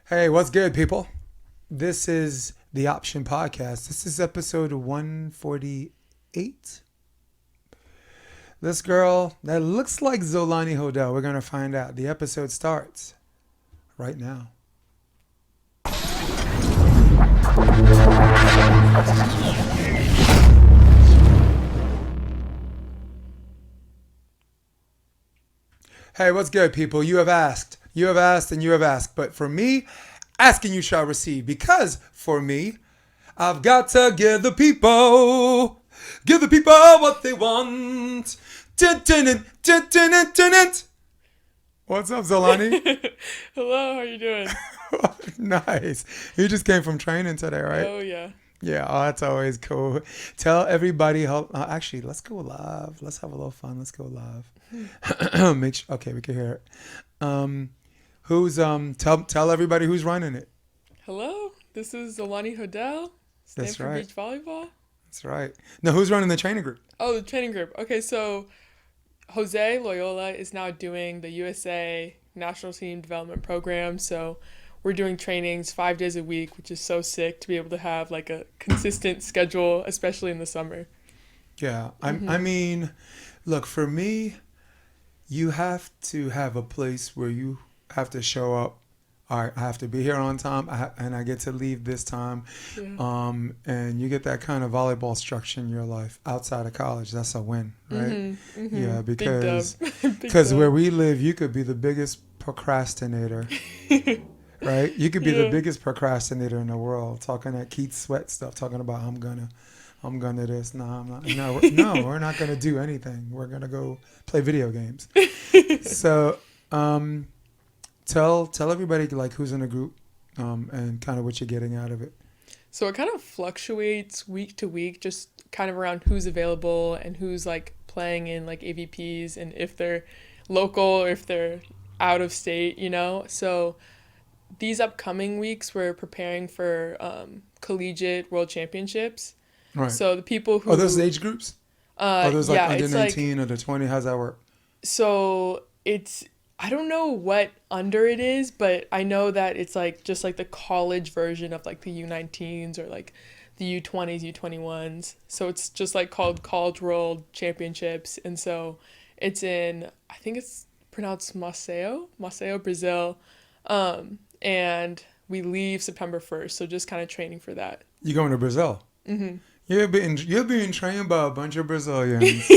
Hey, what's good, people? This is the Option Podcast. This is episode 148. This girl that looks like Xolani Hodel, we're going to find out. The episode starts right now. Hey, what's good, people? You have asked, and you have asked. But for me, asking you shall receive. Because for me, I've got to give the people what they want. What's up, Zolani? Hello, how you doing? Nice. You just came from training today, right? Oh, yeah. Yeah, oh, that's always cool. Tell everybody how. Actually, let's go live. Let's have a little fun. Let's go live. Okay, we can hear it. Tell everybody who's running it. Hello, this is Xolani Hodel, That's Stanford right. Beach Volleyball. That's right. Now, who's running the training group? Oh, the training group. Okay, so Jose Loyola is now doing the USA National Team Development Program. So we're doing trainings 5 days a week, which is so sick to be able to have like a consistent schedule, especially in the summer. Yeah, I mean, look, for me, you have to have a place where you have to show up. All right, I have to be here on time, and I get to leave this time. Yeah. And you get that kind of volleyball structure in your life outside of college. That's a win, right? Yeah, because where we live, you could be the biggest procrastinator, right? You could be the biggest procrastinator in the world, talking that Keith Sweat stuff, talking about I'm gonna this. No, I'm not. No, we're not gonna do anything. We're gonna go play video games. So, tell everybody like who's in the group, and kind of what you're getting out of it. So it kind of fluctuates week to week, just kind of around who's available and who's like playing in like AVPs and if they're local or if they're out of state, you know? So these upcoming weeks we're preparing for collegiate world championships. Right. So the people who... Are those age groups? Are those like under 19 or the 20? How's that work? So it's... I don't know what under it is, but I know that it's like just like the college version of like the U19s or like the U20s, U21s. So it's just like called College World Championships. And so it's in, I think it's pronounced Maceió, Brazil. And we leave September 1st. So just kind of training for that. You going to Brazil? Mm-hmm. You're being trained by a bunch of Brazilians,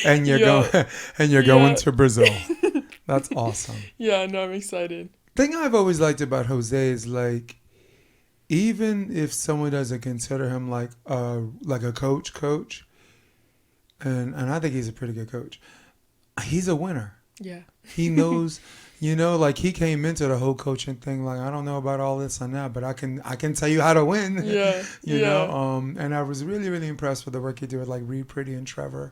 and you're going to Brazil. That's awesome. Yeah, no, I'm excited. Thing I've always liked about Jose is like, even if someone doesn't consider him like a coach, and I think he's a pretty good coach, he's a winner. Yeah. He knows, like he came into the whole coaching thing like, I don't know about all this and that, but I can tell you how to win. Yeah. you know. And I was really, really impressed with the work he did with like Reed Pretty and Trevor.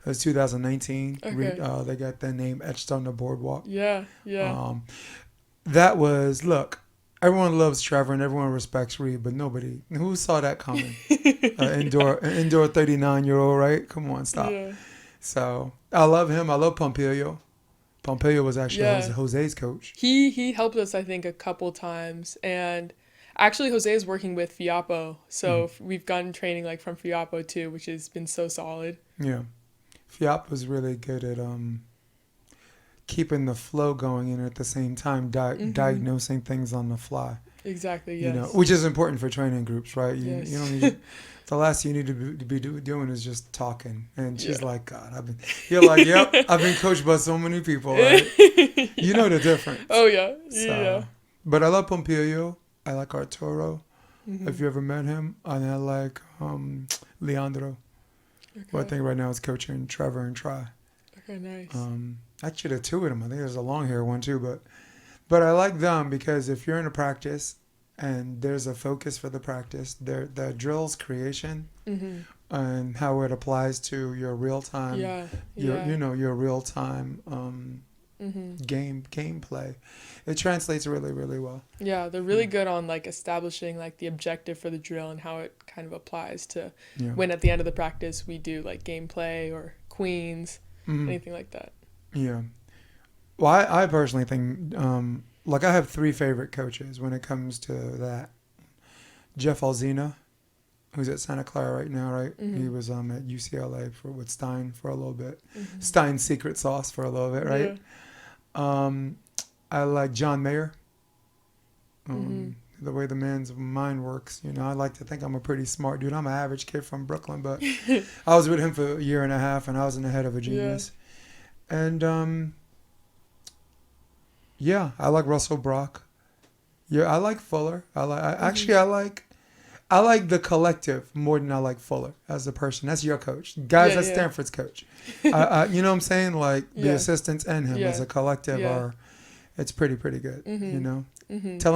It was 2019. Okay. They got their name etched on the boardwalk. Yeah. That was, look, everyone loves Trevor and everyone respects Reed, but who saw that coming? Indoor 39-year-old, right? Come on, stop. Yeah. So I love him. I love Pompilio. Pompilio was actually Jose's coach. He helped us, I think, a couple times. And actually, Jose is working with Fiapo. So we've gotten training like from Fiapo too, which has been so solid. Yeah. Fiapo was really good at keeping the flow going and at the same time diagnosing things on the fly. Exactly, yes. Which is important for training groups, right? You don't need the last thing you need to be doing is just talking. And she's like, God, you're like, yep, I've been coached by so many people, right? You know the difference. Oh, yeah. So, but I love Pompilio. I like Arturo, if you ever met him. And I like Leandro, who I think right now is coaching Trevor and Try. Okay, nice. Actually, the two of them. I think there's a long hair one too, but I like them because if you're in a practice and there's a focus for the practice, the drills creation and how it applies to your real time, your real time gameplay, it translates really, really well. Yeah, they're really good on like establishing like the objective for the drill and how it kind of applies to when at the end of the practice we do like gameplay or queens, anything like that. Yeah. Well, I personally think like I have 3 favorite coaches when it comes to that. Jeff Alzina, who's at Santa Clara right now, right? Mm-hmm. He was at UCLA with Stein for a little bit. Mm-hmm. Stein's secret sauce for a little bit, right? Yeah. I like John Mayer. The way the man's mind works, I like to think I'm a pretty smart dude. I'm an average kid from Brooklyn, but I was with him for a year and a half, and I was in the head of a genius. Yeah. And I like Russell Brock. Yeah, I like Fuller. I like the collective more than I like Fuller as a person. That's your coach, guys. That's Stanford's coach. You know what I'm saying? Like the assistants and him as a collective are. It's pretty good. Mm-hmm. Tell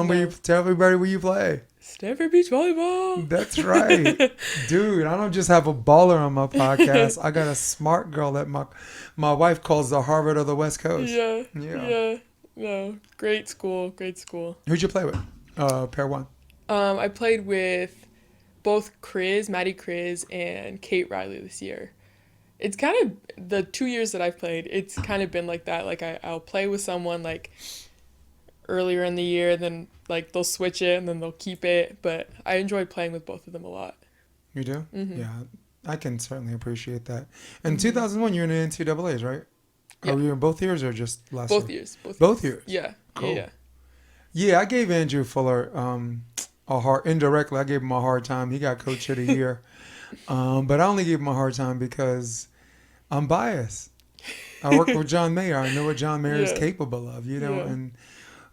everybody where you play. Stanford Beach Volleyball. That's right. Dude, I don't just have a baller on my podcast. I got a smart girl that my wife calls the Harvard of the West Coast. Yeah. No, great school. Who'd you play with? Pair 1. I played with both Maddie Kriz, and Kate Riley this year. It's kind of the 2 years that I've played, it's kind of been like that. Like I'll play with someone like earlier in the year, then like they'll switch it and then they'll keep it. But I enjoyed playing with both of them a lot. You do? Mm-hmm. Yeah, I can certainly appreciate that. In 2001, you were in the NCAAs, right? Yeah. Are you in both years or just last year? Both years. Yeah. Cool. Yeah, I gave Andrew Fuller indirectly. I gave him a hard time. He got Coach of the Year. But I only gave him a hard time because I'm biased. I worked with John Mayer. I know what John Mayer is capable of,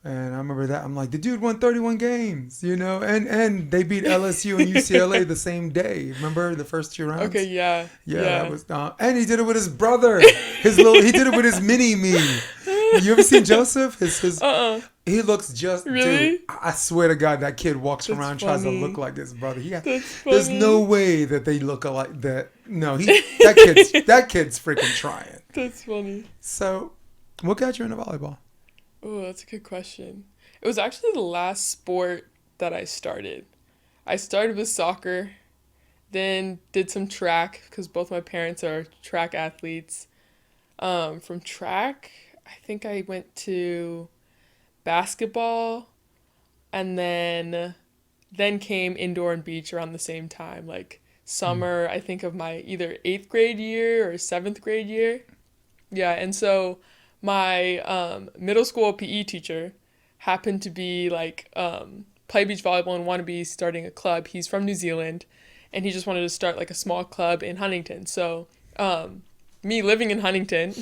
and I remember that. I'm like, the dude won 31 games, and they beat LSU and UCLA the same day. Remember the first 2 rounds? Okay, yeah. That was, and he did it with his brother. He did it with his mini-me. You ever seen Joseph? He looks just, really? Dude, I swear to God, that kid walks around, tries to look like his brother. There's no way that they look alike. No, that kid's freaking trying. That's funny. So, what got you into volleyball? Oh, that's a good question. It was actually the last sport that I started. I started with soccer, then did some track because both my parents are track athletes. From track, I think I went to basketball, and then came indoor and beach around the same time, like summer, I think of my either 8th grade year or 7th grade year. Yeah, and so my middle school PE teacher happened to be like play beach volleyball and want to be starting a club. He's from New Zealand, and he just wanted to start like a small club in Huntington. So me living in Huntington,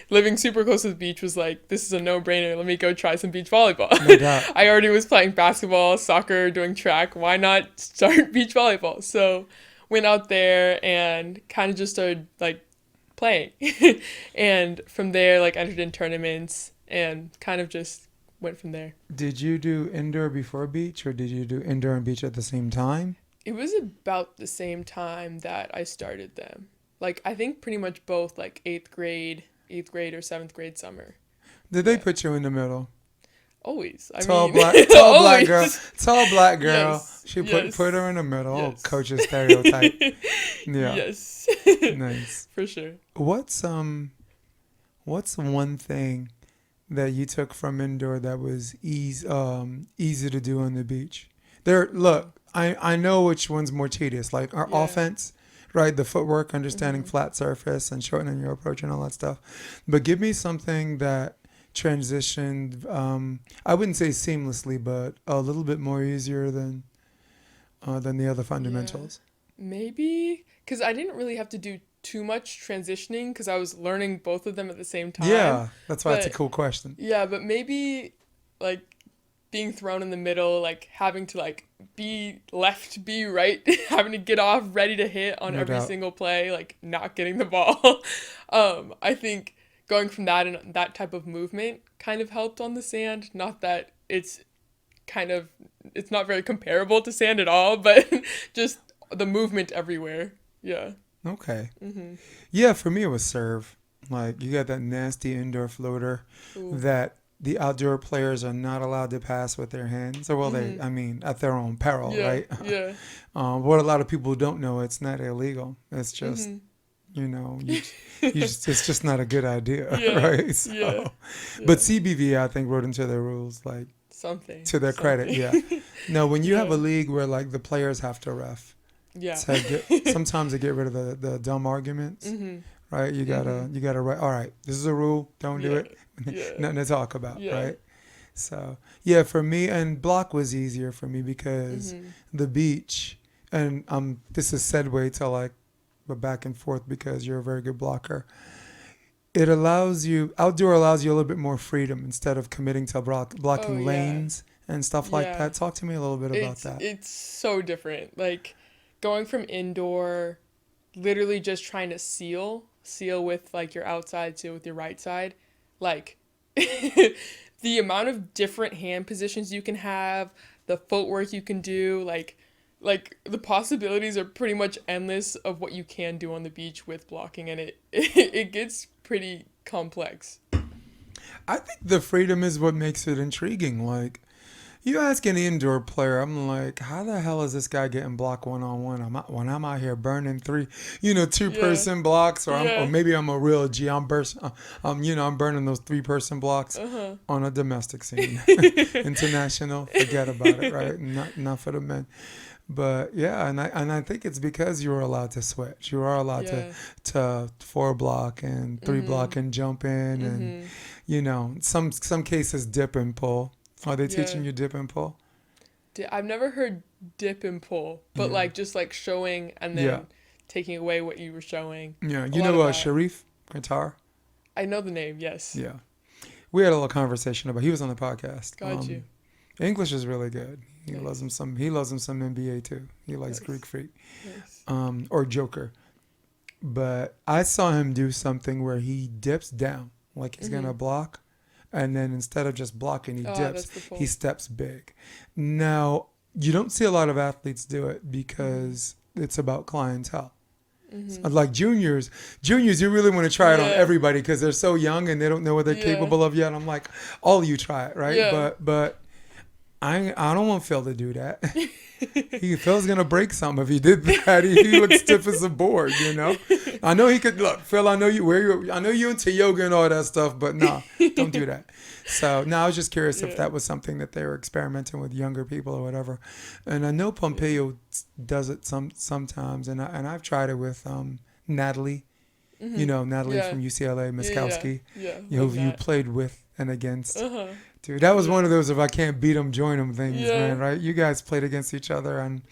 living super close to the beach, was like, this is a no-brainer. Let me go try some beach volleyball. No doubt. I already was playing basketball, soccer, doing track. Why not start beach volleyball? So went out there and kind of just started like playing. And from there, like entered in tournaments and kind of just went from there. Did you do indoor before beach, or did you do indoor and beach at the same time? It was about the same time that I started them. Like, I think pretty much both, like 8th grade or 7th grade summer. Did they put you in the middle? Always. Tall black girl. Yes. She put her in the middle. Yes. Oh, coach's stereotype. Yeah. Yes. Nice. For sure. What's one thing that you took from indoor that was easy to do on the beach? I know which one's more tedious. Like our offense. Right, the footwork, understanding flat surface and shortening your approach and all that stuff. But give me something that transitioned, I wouldn't say seamlessly, but a little bit more easier than the other fundamentals. Yeah. Maybe, because I didn't really have to do too much transitioning because I was learning both of them at the same time. Yeah, that's why it's a cool question. Yeah, but maybe like being thrown in the middle, like having to like be left, be right, having to get off, ready to hit on every single play, like not getting the ball. I think going from that and that type of movement kind of helped on the sand. Not that it's not very comparable to sand at all, but just the movement everywhere. Yeah. Okay. Mm-hmm. Yeah, for me it was serve. Like you got that nasty indoor floater that the outdoor players are not allowed to pass with their hands. Or, at their own peril, right? Yeah. What a lot of people don't know, it's not illegal. It's just it's just not a good idea, Yeah. right? So, Yeah. but CBV, I think, wrote into their rules, like, Something. to their credit, yeah. No, when you have Yeah. a league where, like, the players have to ref, Yeah. sometimes to get rid of the dumb arguments, Mm-hmm. right? You gotta write, all right, this is a rule, don't do it. Yeah. Nothing to talk about, Yeah. right? So, yeah, for me, and block was easier for me because the beach, and this is segue to, like, the back and forth because you're a very good blocker. Outdoor allows you a little bit more freedom instead of committing to blocking lanes and stuff like that. Talk to me a little bit about that. It's so different. Like, going from indoor, literally just trying to seal with, like, your outside, seal with your right side. Like, the amount of different hand positions you can have, the footwork you can do, like the possibilities are pretty much endless of what you can do on the beach with blocking, and it gets pretty complex. I think the freedom is what makes it intriguing. Like, you ask an indoor player, I'm like, how the hell is this guy getting blocked one-on-one? When I'm out here burning two-person blocks, or maybe I'm a real G. I'm burning those 3-person blocks on a domestic scene. International, forget about it, right? Not for the men. But yeah, and I think it's because you were allowed to switch. You are allowed to 4-block and 3-block and jump in, and some cases dip and pull. Are they teaching you dip and pull? I've never heard dip and pull, but like just like showing and then taking away what you were showing. Yeah, you know Sharif Qatar? I know the name, yes. Yeah. We had a little conversation about. He was on the podcast. Got you. English is really good. He loves him some NBA too. He likes Greek freak. Nice. Or Joker. But I saw him do something where he dips down, like he's gonna block, and then instead of just blocking, he dips. He steps big. Now, you don't see a lot of athletes do it because it's about clientele. So, like juniors, you really want to try it on everybody because they're so young and they don't know what they're capable of yet. I'm like, all of you try it, right? Yeah. But I don't want Phil to do that. Phil's gonna break something if he did that. He looks stiff as a board, I know he could look. Phil, I know you into yoga and all that stuff, but no, don't do that. So now I was just curious if that was something that they were experimenting with younger people or whatever. And I know Pompeo does it sometimes, and I've tried it with Natalie. Natalie from UCLA, Miskowski. Who you played with and against. Dude, that was one of those if I can't beat them, join them things, man, right? You guys played against each other, and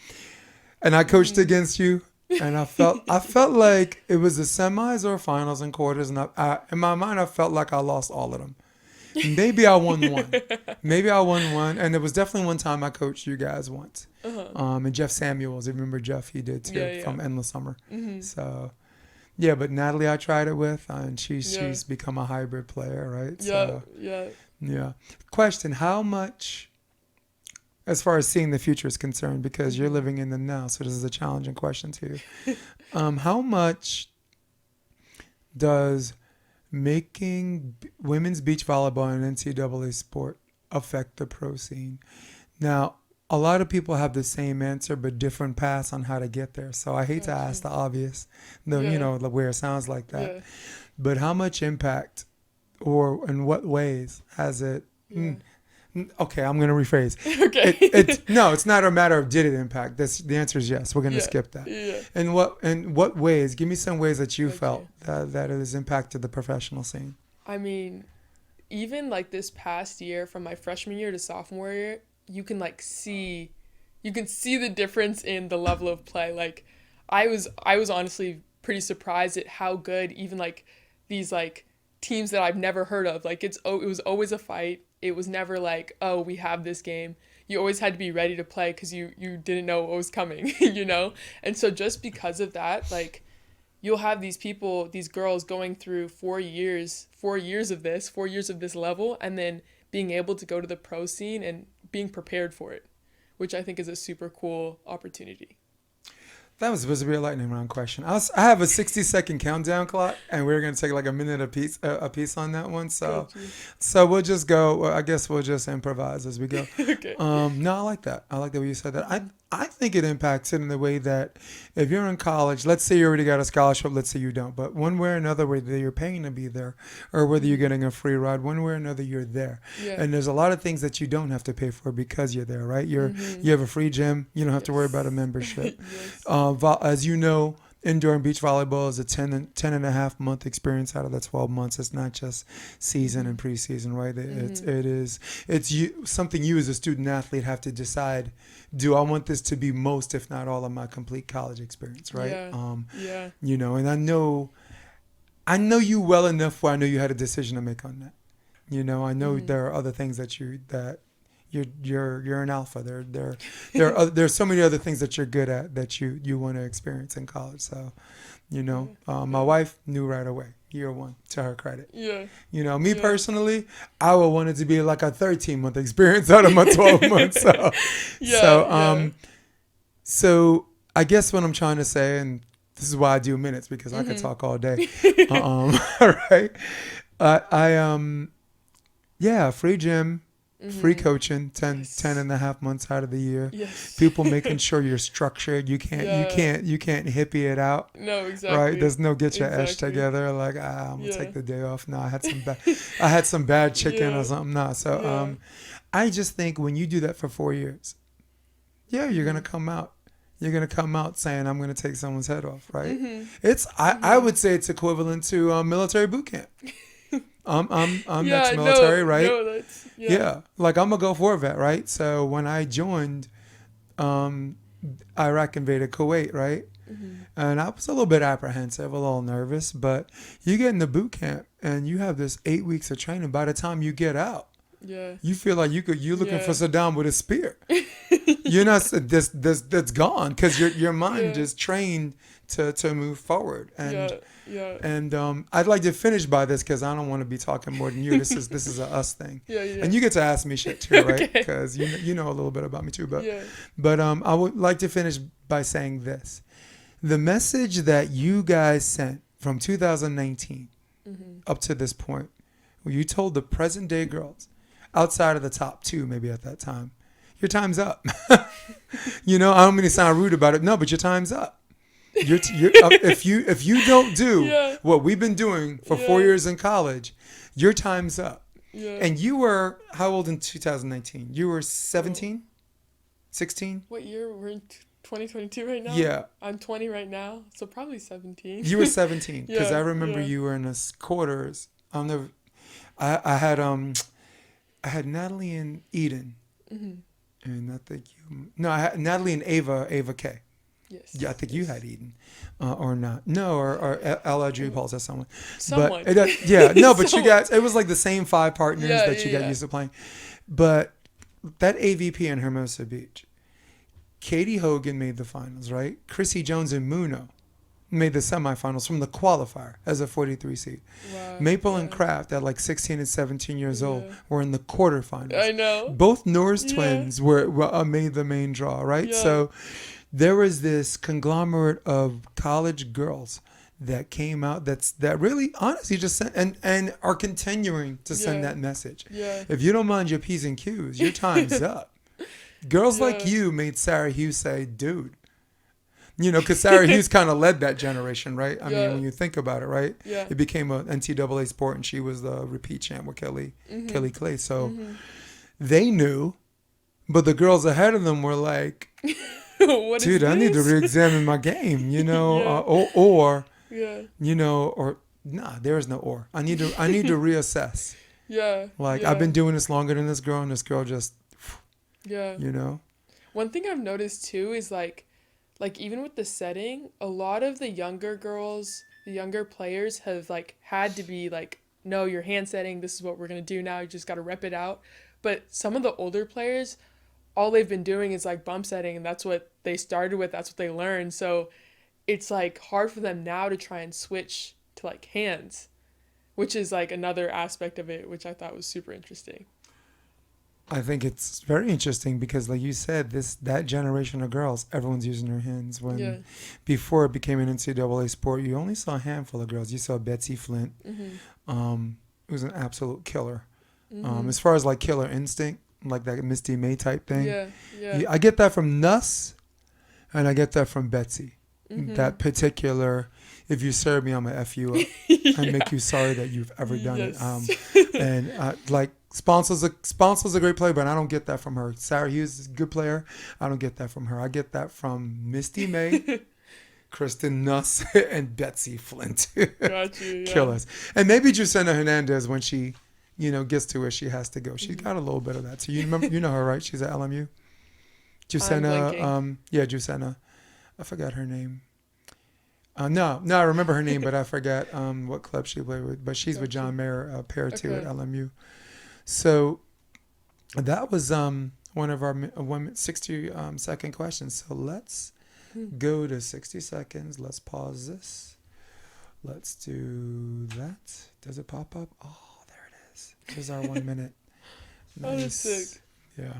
I coached against you, and I felt like it was the semis or finals and quarters, and in my mind I felt like I lost all of them. Maybe I won one, and it was definitely one time I coached you guys once. And Jeff Samuels, I remember Jeff, he did too, from Endless Summer. So, yeah, but Natalie I tried it with, and she's become a hybrid player, right? Yeah. Question, how much, as far as seeing the future is concerned, because you're living in the now, so this is a challenging question to you. How much does making women's beach volleyball an NCAA sport affect the pro scene? Now, a lot of people have the same answer, but different paths on how to get there. So I hate to ask the obvious, where it sounds like that. Yeah. But how much impact or in what ways has it? Okay, I'm going to rephrase. Okay. It's not a matter of did it impact. The answer is yes. We're going to skip that. Yeah. In what ways? Give me some ways that you felt that it has impacted the professional scene. I mean, even like this past year, from my freshman year to sophomore year, you can see the difference in the level of play. Like, I was honestly pretty surprised at how good even like these like teams that I've never heard of. Like it was always a fight. It was never like, oh, we have this game. You always had to be ready to play because you didn't know what was coming, And so just because of that, like, you'll have these people, these girls going through 4 years of this level, and then being able to go to the pro scene and being prepared for it, which I think is a super cool opportunity. That was supposed to be a lightning round question. I have a 60-second countdown clock, and we're going to take like a minute a piece on that one. So we'll just go. I guess we'll just improvise as we go. Okay. No, I like that. I like the way you said that. I think it impacts it in the way that if you're in college, let's say you already got a scholarship, let's say you don't, but one way or another, whether you're paying to be there or whether you're getting a free ride, one way or another, you're there. Yeah. And there's a lot of things that you don't have to pay for because you're there, right? You have a free gym. You don't have to worry about a membership. As you know, indoor and beach volleyball is a 10 and a half month experience out of the 12 months. It's not just season and preseason, right? It's something you as a student athlete have to decide, do I want this to be most, if not all, of my complete college experience, right? You know, and I know you well enough where I know you had a decision to make on that. You know, I know there are other things that you're an alpha. There's so many other things that you're good at that you want to experience in college. So, you know, my wife knew right away, year one, to her credit. Yeah. You know, me personally, I would want it to be like a 13-month experience out of my 12 months. So I guess what I'm trying to say, and this is why I do minutes, because I could talk all day. Right. Free gym. Free coaching, 10 and a half months out of the year. Yes. People making sure you're structured. You can't hippie it out. No, exactly. Right? There's no get your ash together. Like, I'm gonna take the day off. No, I had some bad chicken or something. No. So I just think when you do that for 4 years, you're gonna come out. You're gonna come out saying, I'm gonna take someone's head off, right? I would say it's equivalent to military boot camp. I'm ex-military, right? No, like I'm a Gulf War vet, right? So when I joined, Iraq invaded Kuwait, right? And I was a little bit apprehensive, a little nervous, but you get into boot camp and you have this 8 weeks of training. By the time you get out, you feel like you're looking for Saddam with a spear. You're not that's gone because your mind is trained to move forward. And I'd like to finish by this because I don't want to be talking more than you. This is a us thing. And you get to ask me shit too, right? Because you know a little bit about me too. But I would like to finish by saying this: the message that you guys sent from 2019 up to this point, where you told the present day girls, outside of the top two maybe at that time, your time's up. You know, I don't mean to sound rude about it. No, but your time's up. If you don't do what we've been doing for 4 years in college, your time's up. And you were how old in 2019? You were 17, 16? What year? We're in 2022 right now. Yeah, I'm 20 right now, so probably 17. You were 17 because I remember you were in the quarters. I had Natalie and Eden, and I think I had Natalie and Ava K. Yes. Yeah, I think you had Eden, or not. No, or Ella Drew Pauls, that's someone. Someone. But but you guys, it was like the same 5 partners that you got used to playing. But that AVP in Hermosa Beach, Katie Hogan made the finals, right? Chrissy Jones and Muno made the semifinals from the qualifier as a 43 seed. Wow. Maple and Kraft at like 16 and 17 years old were in the quarterfinals. I know. Both Norris twins were made the main draw, right? Yeah. So there was this conglomerate of college girls that came out that really honestly just sent and are continuing to send that message. Yeah. If you don't mind your P's and Q's, your time's up. Girls like you made Sarah Hughes say, dude. You know, because Sarah Hughes kind of led that generation, right? I mean, when you think about it, right? Yeah. It became an NCAA sport, and she was the repeat champ with Kelly Clay. So they knew, but the girls ahead of them were like, dude, I need to re-examine my game, you know, there is no or. I need to reassess. I've been doing this longer than this girl, and this girl just, you know. One thing I've noticed too is like even with the setting, a lot of the younger girls, the younger players have like had to be like, no, you're hand setting. This is what we're gonna do now. You just gotta rep it out. But some of the older players, all they've been doing is like bump setting, and that's what they started with. That's what they learned. So it's like hard for them now to try and switch to like hands, which is like another aspect of it, which I thought was super interesting. I think it's very interesting because, like you said, that generation of girls, everyone's using their hands. When before it became an NCAA sport, you only saw a handful of girls. You saw Betsy Flint, who was an absolute killer. As far as like killer instinct, like that Misty May type thing. I get that from Nuss And I get that from Betsy. Mm-hmm. That particular, if you serve me, I'm going to F you up and make you sorry that you've ever done it. And like, Sponsor's a great player, but I don't get that from her. Sarah Hughes is a good player. I don't get that from her. I get that from Misty May, Kristen Nuss, and Betsy Flint. Got you, yeah. Kill us. And maybe Jusena Hernandez when she, gets to where she has to go. She's got a little bit of that. So you know her, right? She's at LMU. Jusena, Jusena. I forgot her name. No, I remember her name, but I forgot what club she played with. But she's with John Mayer, pair two at LMU. So that was one of our 60-second questions. So let's go to 60 seconds. Let's pause this. Let's do that. Does it pop up? Oh, there it is. Here's our 1 minute. Nice. Oh, that's sick. Yeah.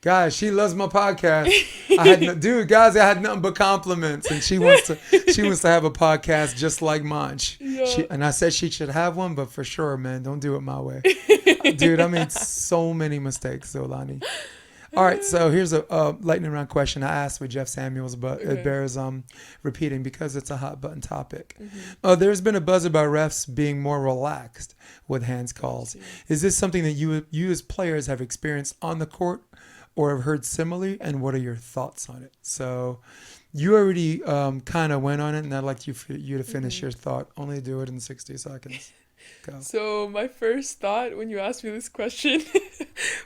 Guys, she loves my podcast. I had nothing but compliments, and she wants to have a podcast just like mine. And I said she should have one, but for sure, man, don't do it my way. Dude, I made so many mistakes, Xolani. All right, so here's a lightning round question I asked with Jeff Samuels, but it bears repeating because it's a hot button topic. Mm-hmm. There's been a buzz about refs being more relaxed with hands calls. Is this something that you as players have experienced on the court or have heard similarly, and what are your thoughts on it? So you already kind of went on it, and I'd like you to finish your thought. Only do it in 60 seconds. Go. So my first thought when you asked me this question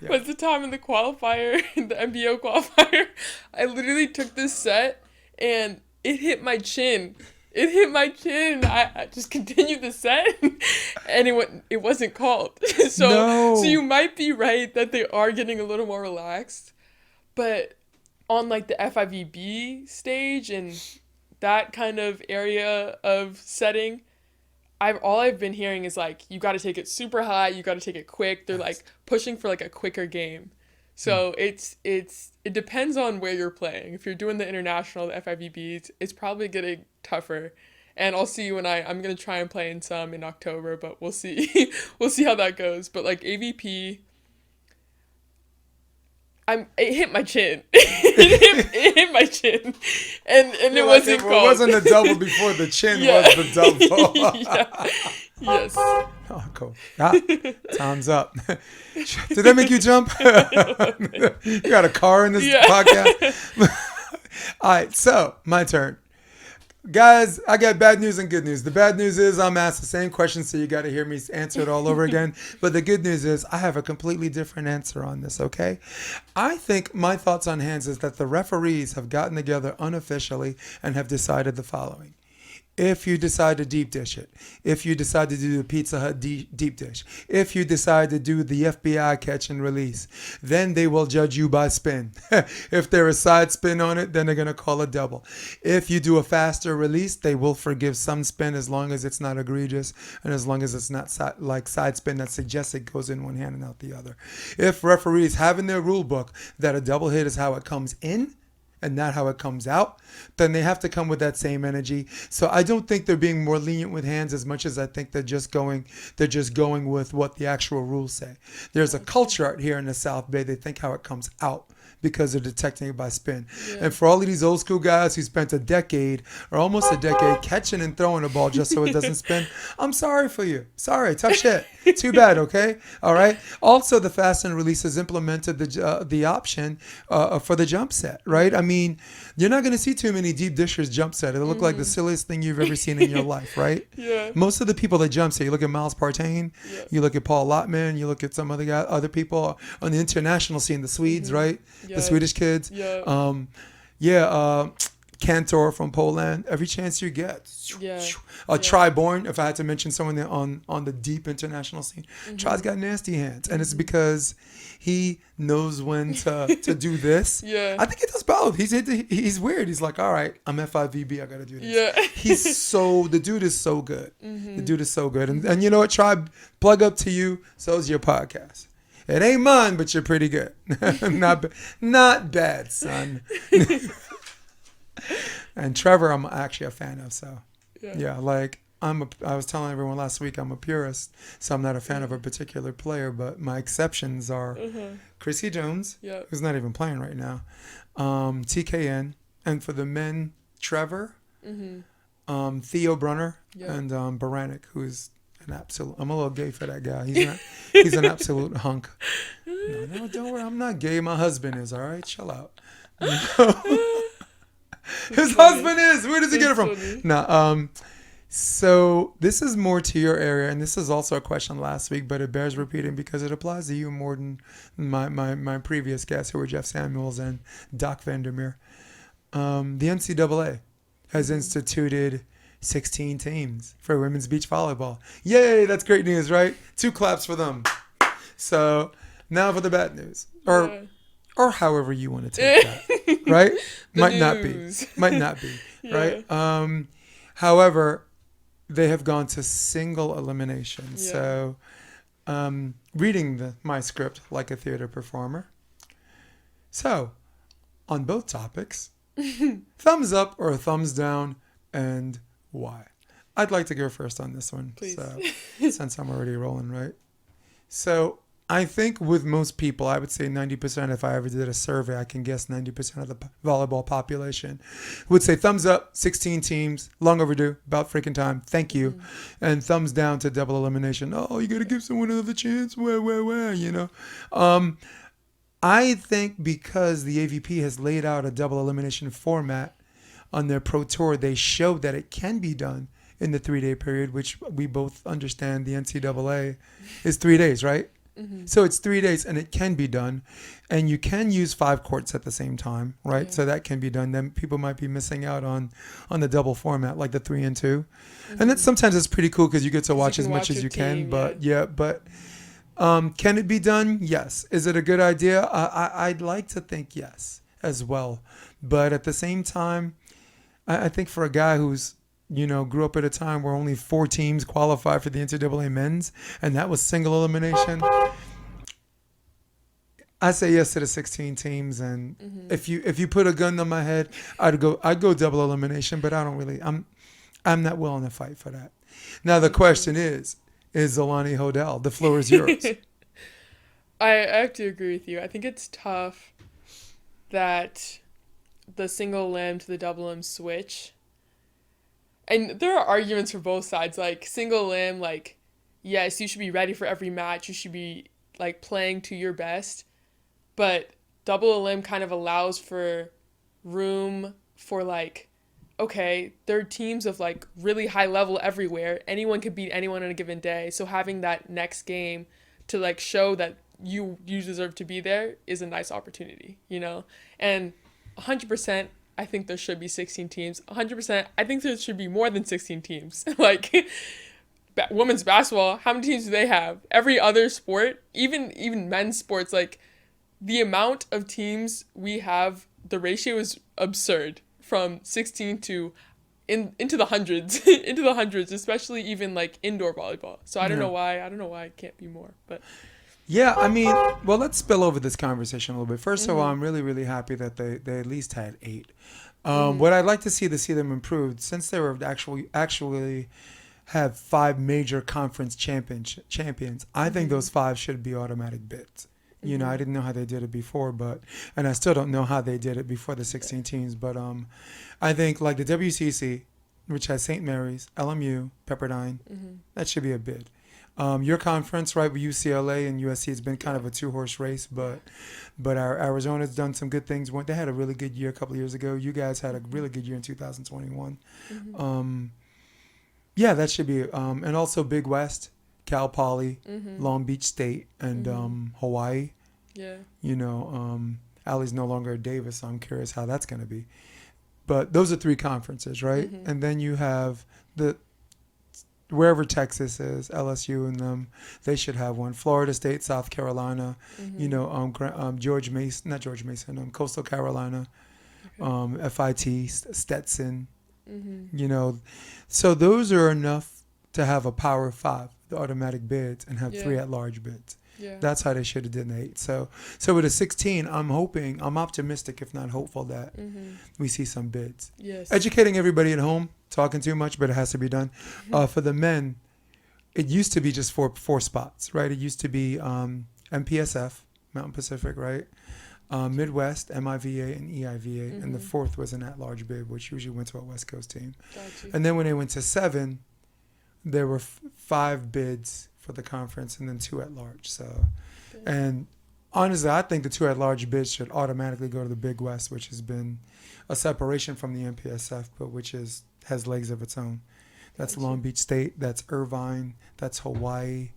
was the time in the qualifier, the NBO qualifier. I literally took this set and it hit my chin. I just continued the set and it wasn't called. So you might be right that they are getting a little more relaxed. But on like the FIVB stage and that kind of area of setting, all I've been hearing is like, you got to take it super high, you got to take it quick. They're like pushing for like a quicker game. So it depends on where you're playing. If you're doing the international, the FIVBs, it's probably getting tougher. And I'll see when I'm going to try and play in some in October, but we'll see. We'll see how that goes. But like AVP, it hit my chin. it hit my chin. And it wasn't called. It wasn't a double before the chin was the double. Yes. Oh, cool. Time's up. Did that make you jump? You got a car in this podcast? All right, so my turn. Guys, I got bad news and good news. The bad news is I'm asked the same question, so you got to hear me answer it all over again. But the good news is I have a completely different answer on this, okay? I think my thoughts on hands is that the referees have gotten together unofficially and have decided the following. If you decide to deep dish it, if you decide to do the Pizza Hut deep dish, if you decide to do the FBI catch and release, then they will judge you by spin. If there is side spin on it, then they're going to call a double. If you do a faster release, they will forgive some spin as long as it's not egregious and as long as it's not side spin that suggests it goes in one hand and out the other. If referees have in their rule book that a double hit is how it comes in, and not how it comes out, then they have to come with that same energy. So I don't think they're being more lenient with hands as much as I think they're just going with what the actual rules say. There's a culture out here in the South Bay. They think how it comes out because they're detecting it by spin. Yeah. And for all of these old school guys who spent a decade or almost a decade catching and throwing a ball just so it doesn't spin, I'm sorry for you. Sorry, tough shit. Too bad, okay? All right? Also, the fast and release has implemented the option for the jump set, right? I mean, you're not going to see too many deep dishers jump set. It'll look like the silliest thing you've ever seen in your life, right? Yeah. Most of the people that jump set, you look at Miles Partain, you look at Paul Lottman, you look at some other people on the international scene, the Swedes, right? The Swedish kids. Cantor from Poland. Every chance you get. Tri-Born, if I had to mention someone on the deep international scene. Tri's got nasty hands. And it's because he knows when to do this. I think he does both. He's weird. He's like, all right, I'm FIVB. I got to do this. The dude is so good. The dude is so good. And you know what, Tri, plug up to you. So's your podcast. It ain't mine, but you're pretty good. Not bad, son. And Trevor, I'm actually a fan of. So, I was telling everyone last week, I'm a purist, so I'm not a fan of a particular player. But my exceptions are Chrissy Jones, who's not even playing right now, TKN, And for the men, Trevor, Theo Brunner, and Baranek, who's an absolute. I'm a little gay for that guy. He's an absolute hunk. No, don't worry. I'm not gay. My husband is. All right, chill out. His husband is. Where does he get it from? No. So this is more to your area, and this is also a question last week, but it bears repeating because it applies to you more than my previous guests, who were Jeff Samuels and Doc Vandermeer. The NCAA has instituted 16 teams for women's beach volleyball. Yay, that's great news, right? 2 claps for them. So now for the bad news, or however you want to take that, right? Might not be, right? However, they have gone to single elimination. Yeah. So, reading my script like a theater performer. So, on both topics, thumbs up or thumbs down, and why? I'd like to go first on this one. Please. So, since I'm already rolling, right? So, I think with most people, I would say 90%, if I ever did a survey, I can guess 90% of the volleyball population would say thumbs up, 16 teams, long overdue, about freaking time, thank you. And thumbs down to double elimination. Oh, you got to give someone another chance, where, you know. I think because the AVP has laid out a double elimination format on their Pro Tour, they showed that it can be done in the 3-day period, which we both understand the NCAA is 3 days, right? So it's 3 days and it can be done, and you can use 5 courts at the same time, right? So that can be done. Then people might be missing out on the double format, like the 3 and 2. And then sometimes it's pretty cool because you get to watch as much as you can. But can it be done? Yes. Is it a good idea? I'd like to think yes as well. But at the same time, I think for a guy who's grew up at a time where only 4 teams qualified for the NCAA men's, and that was single elimination. I say yes to the 16 teams, and if you put a gun on my head, I'd go double elimination, but I don't really. I'm not willing to fight for that. Now the question is Xolani Hodel? The floor is yours. I have to agree with you. I think it's tough that the single limb to the double limb switch. And there are arguments for both sides, like single limb, like, yes, you should be ready for every match. You should be like playing to your best. But double limb kind of allows for room for like, okay, there are teams of like really high level everywhere. Anyone could beat anyone on a given day. So having that next game to like show that you deserve to be there is a nice opportunity, And 100%. I think there should be 16 teams. 100%. I think there should be more than 16 teams. Like, women's basketball, how many teams do they have? Every other sport, even men's sports, like, the amount of teams we have, the ratio is absurd. From 16 to into the hundreds, especially even, like, indoor volleyball. So I don't know why it can't be more, but... Yeah, I mean, well, let's spill over this conversation a little bit. First of all, I'm really, really happy that they at least had 8. What I'd like to see them improved, since they were actually have 5 major conference champions. I think those 5 should be automatic bids. I didn't know how they did it before, and I still don't know how they did it before the 16 teams. But I think like the WCC, which has St. Mary's, LMU, Pepperdine, that should be a bid. Your conference, right, with UCLA and USC, has been kind of a 2-horse race, but our Arizona's done some good things. They had a really good year a couple of years ago. You guys had a really good year in 2021. That should be, and also Big West, Cal Poly, Long Beach State, and Hawaii. Yeah. Allie's no longer at Davis, so I'm curious how that's going to be. But those are 3 conferences, right? And then you have wherever Texas is, LSU and them, they should have one. Florida State, South Carolina, George Mason, Coastal Carolina, FIT, Stetson, So those are enough to have a Power 5, the automatic bids, and have 3 at-large bids. Yeah. That's how they should have done 8. So with a 16, I'm optimistic, if not hopeful, that we see some bids. Yes. Educating everybody at home, talking too much, but it has to be done. For the men, it used to be just 4 spots, right? It used to be MPSF, Mountain Pacific, right? Midwest, MIVA, and EIVA, and the fourth was an at-large bid, which usually went to a West Coast team. Gotcha. And then when they went to 7, there were 5 bids for the conference and then 2 at-large. So, and honestly, I think the 2 at-large bids should automatically go to the Big West, which has been a separation from the MPSF, but which has legs of its own. That's Gotcha. Long Beach State, that's Irvine, that's Hawaii,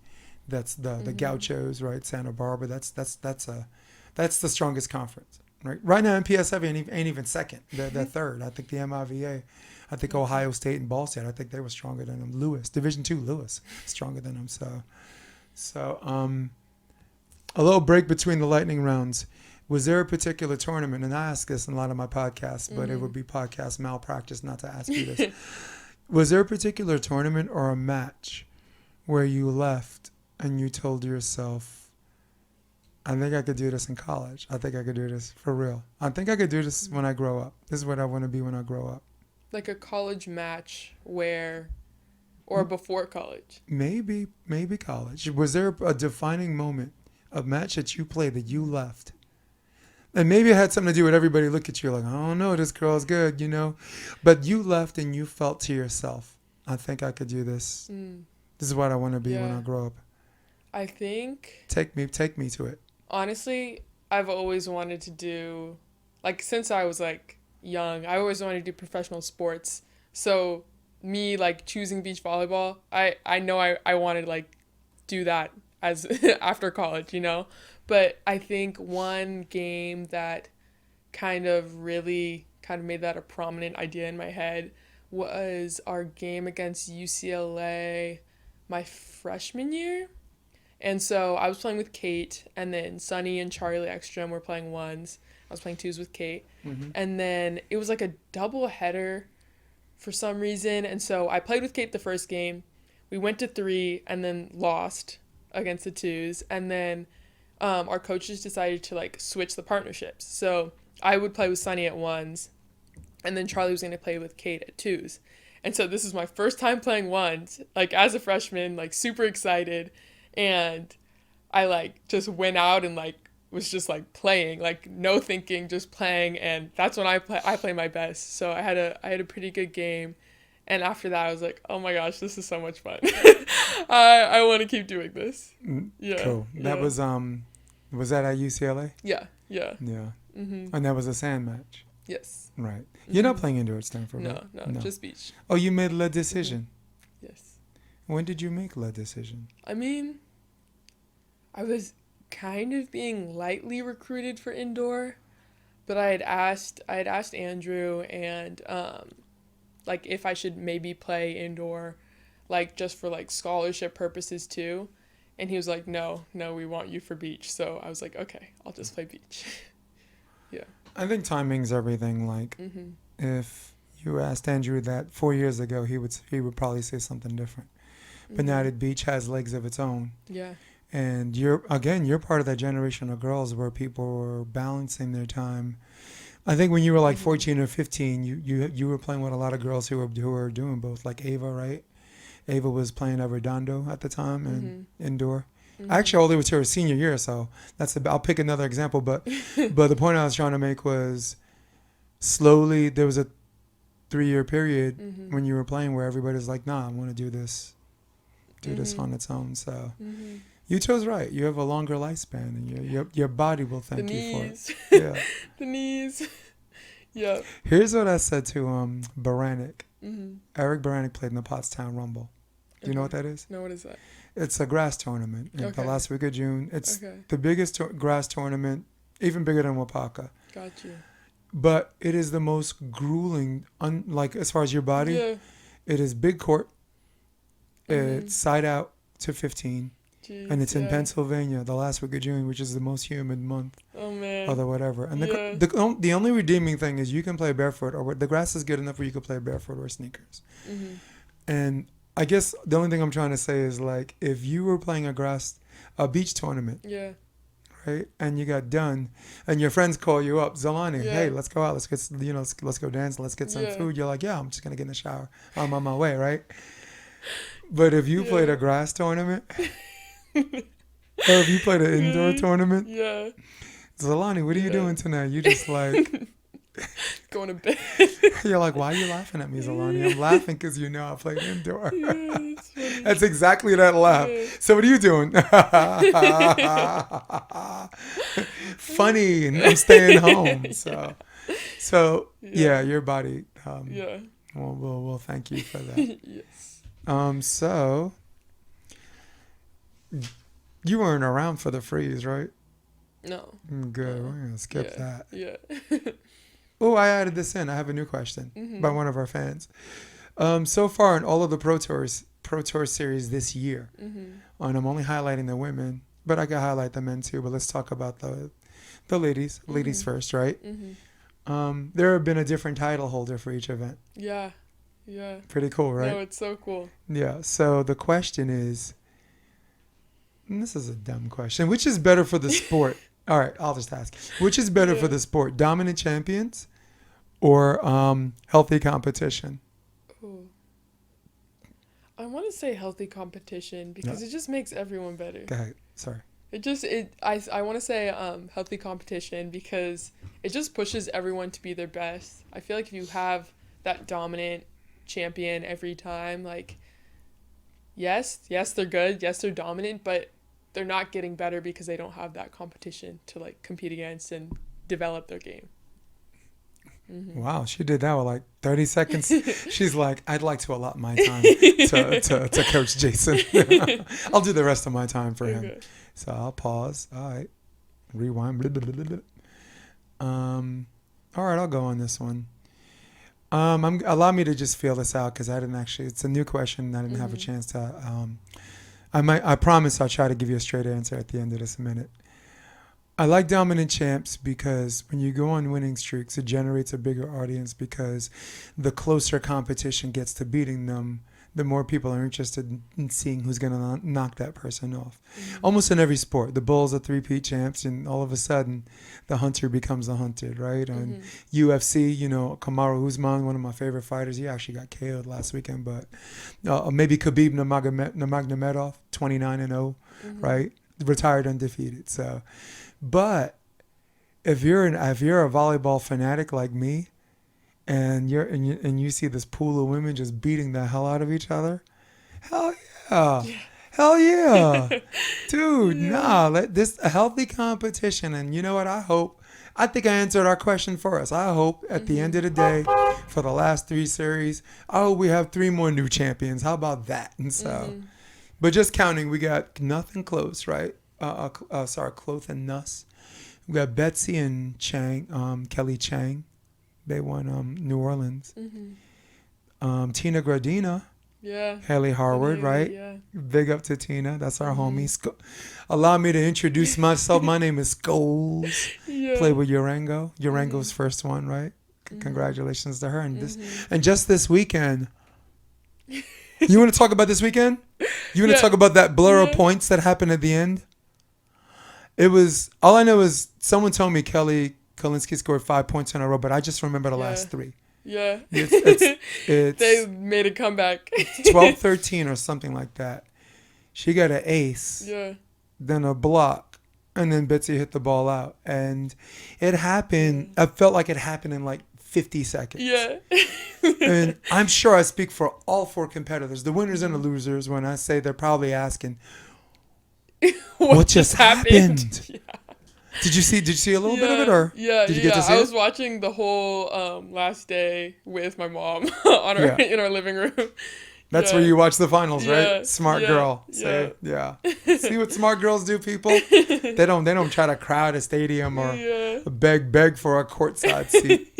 that's the Gauchos, right? Santa Barbara. That's the strongest conference, right? Right now, MPSF ain't even second. They're third. I think the MIVA, I think Ohio State and Ball State, I think they were stronger than them. Division II Lewis, stronger than them. So a little break between the lightning rounds. Was there a particular tournament? And I ask this in a lot of my podcasts, but it would be podcast malpractice not to ask you this. Was there a particular tournament or a match where you left and you told yourself, I think I could do this in college. I think I could do this for real. I think I could do this when I grow up. This is what I want to be when I grow up. Like a college match or before college? Maybe college. Was there a defining moment, a match that you played that you left? And maybe it had something to do with everybody look at you like, I don't know, this girl's good, But you left and you felt to yourself, I think I could do this. This is what I want to be when I grow up. I think... Take me to it. Honestly, I've always wanted to do, since I was, young, I always wanted to do professional sports. So me, choosing beach volleyball, I know I wanted to, do that as after college, But I think one game that kind of made that a prominent idea in my head was our game against UCLA my freshman year. And so I was playing with Kate, and then Sunny and Charlie Ekstrom were playing ones. I was playing twos with Kate. And then it was a double header for some reason. And so I played with Kate the first game. We went to 3 and then lost against the twos. And then our coaches decided to switch the partnerships. So I would play with Sunny at ones, and then Charlie was going to play with Kate at twos. And so this is my first time playing ones, as a freshman, super excited. And I just went out and was just playing, no thinking, just playing. And that's when I play my best. So I had a pretty good game. And after that, I was like, oh my gosh, this is so much fun. I want to keep doing this. Yeah. Cool. That was that at UCLA? Yeah. Yeah. And that was a sand match? Yes. Right. You're not playing indoor at Stanford, No, right? no, just beach. Oh, you made a decision? Yes. When did you make a decision? I mean, I was kind of being lightly recruited for indoor, but I had asked Andrew and if I should maybe play indoor, just for scholarship purposes too, and he was like, no, we want you for beach. So I was like, okay, I'll just play beach. Yeah. I think timing's everything. If you asked Andrew that 4 years ago, he would probably say something different. But now that beach has legs of its own. Yeah. And you're part of that generation of girls where people were balancing their time. I think when you were 14 or 15, you were playing with a lot of girls who were doing both, like Ava, right? Ava was playing at Redondo at the time and indoor. Actually, only was her senior year, so I'll pick another example. But the point I was trying to make was slowly there was a 3-year period when you were playing where everybody's like, nah, I want to do this on its own. So you chose right. You have a longer lifespan, and your body will thank you for it. Yeah. The knees. Yeah. Here's what I said to Baranek. Eric Baranek played in the Pottstown Rumble. Do you know what that is? No, what is that? It's a grass tournament in the last week of June. It's the biggest grass tournament, even bigger than Wapaka. Got you. But it is the most grueling, as far as your body, it is big court. It's side out to 15. Jeez, and it's in Pennsylvania, the last week of June, which is the most humid month. Oh, man. Or whatever. And the only redeeming thing is you can play barefoot, or the grass is good enough where you can play barefoot or sneakers. And I guess the only thing I'm trying to say is, if you were playing a beach tournament, right, and you got done, and your friends call you up, Xolani, hey, let's go out, let's get, let's go dance, let's get some food. You're like, I'm just gonna get in the shower, I'm on my way, right? But if you played a grass tournament, or if you played an indoor tournament, Xolani, what are you doing tonight? You just like going to bed. You're like, why are you laughing at me, Xolani? I'm laughing because you know I played indoor. Yeah, that's funny. That's exactly that laugh. Yeah. So what are you doing? Funny, and I'm staying home. So yeah, your body. Yeah. We'll thank you for that. Yes. So you weren't around for the freeze, right? No. Good. We're gonna skip that. Yeah. Oh, I added this in. I have a new question by one of our fans. So far in all of the Pro Tour series this year, and I'm only highlighting the women, but I can highlight the men too. But let's talk about the ladies. Ladies first, right? There have been a different title holder for each event. Yeah. Yeah. Pretty cool, right? No, it's so cool. Yeah. So the question is, and this is a dumb question, which is better for the sport? All right, I'll just ask. Which is better for the sport, dominant champions or healthy competition? Ooh. I want to say healthy competition because it just makes everyone better. Go ahead. Sorry. I want to say healthy competition because it just pushes everyone to be their best. I feel like if you have that dominant champion every time, like, yes, they're good. Yes, they're dominant, but they're not getting better because they don't have that competition to like compete against and develop their game. Wow, she did that with like 30 seconds. She's like, I'd like to allot my time to Coach Jason. I'll do the rest of my time for him. Okay. So I'll pause. All right. Rewind. Blah, blah, blah, blah. All right, I'll go on this one. Allow me to just feel this out because I didn't actually, it's a new question. I didn't have a chance to, I promise I'll try to give you a straight answer at the end of this minute. I like dominant champs because when you go on winning streaks, it generates a bigger audience because the closer competition gets to beating them, the more people are interested in seeing who's going to knock that person off. Almost in every sport, the Bulls are three-peat champs, and all of a sudden, the hunter becomes the hunted, right? And UFC, Kamaru Usman, one of my favorite fighters, he actually got KO'd last weekend, but maybe Khabib Nurmagomedov, 29-0, right? Retired undefeated. So, but if you're a volleyball fanatic like me, and you see this pool of women just beating the hell out of each other, hell yeah, dude. This a healthy competition, and you know what? I think I answered our question for us. I hope at the end of the day, for the last 3 series, I hope we have 3 more new champions. How about that? And so, but just counting, we got nothing close, right? Cloth and Nuss. We got Betsy and Chang, Kelly Chang. They won New Orleans. Tina Gradina. Yeah. Haley Harward, right? Yeah. Big up to Tina. That's our homie. Allow me to introduce myself. My name is Scholes. Play with Urango. Urango's first one, right? Congratulations to her. And just this weekend. You want to talk about this weekend? You want to talk about that blur of points that happened at the end? It was, all I know is someone told me Kelly Kolinsky scored 5 points in a row, but I just remember the last 3. Yeah. It's they made a comeback. 12-13 or something like that. She got an ace. Yeah. Then a block. And then Betsy hit the ball out. And it happened. I felt like it happened in like 50 seconds. Yeah. And I'm sure I speak for all 4 competitors, the winners and the losers, when I say they're probably asking, what just happened? Yeah. Did you see a little bit of it, or did you get to see it? I was watching the whole last day with my mom in our living room. That's where you watch the finals, right? Smart girl. See what smart girls do, people? They don't try to crowd a stadium or beg for a courtside seat.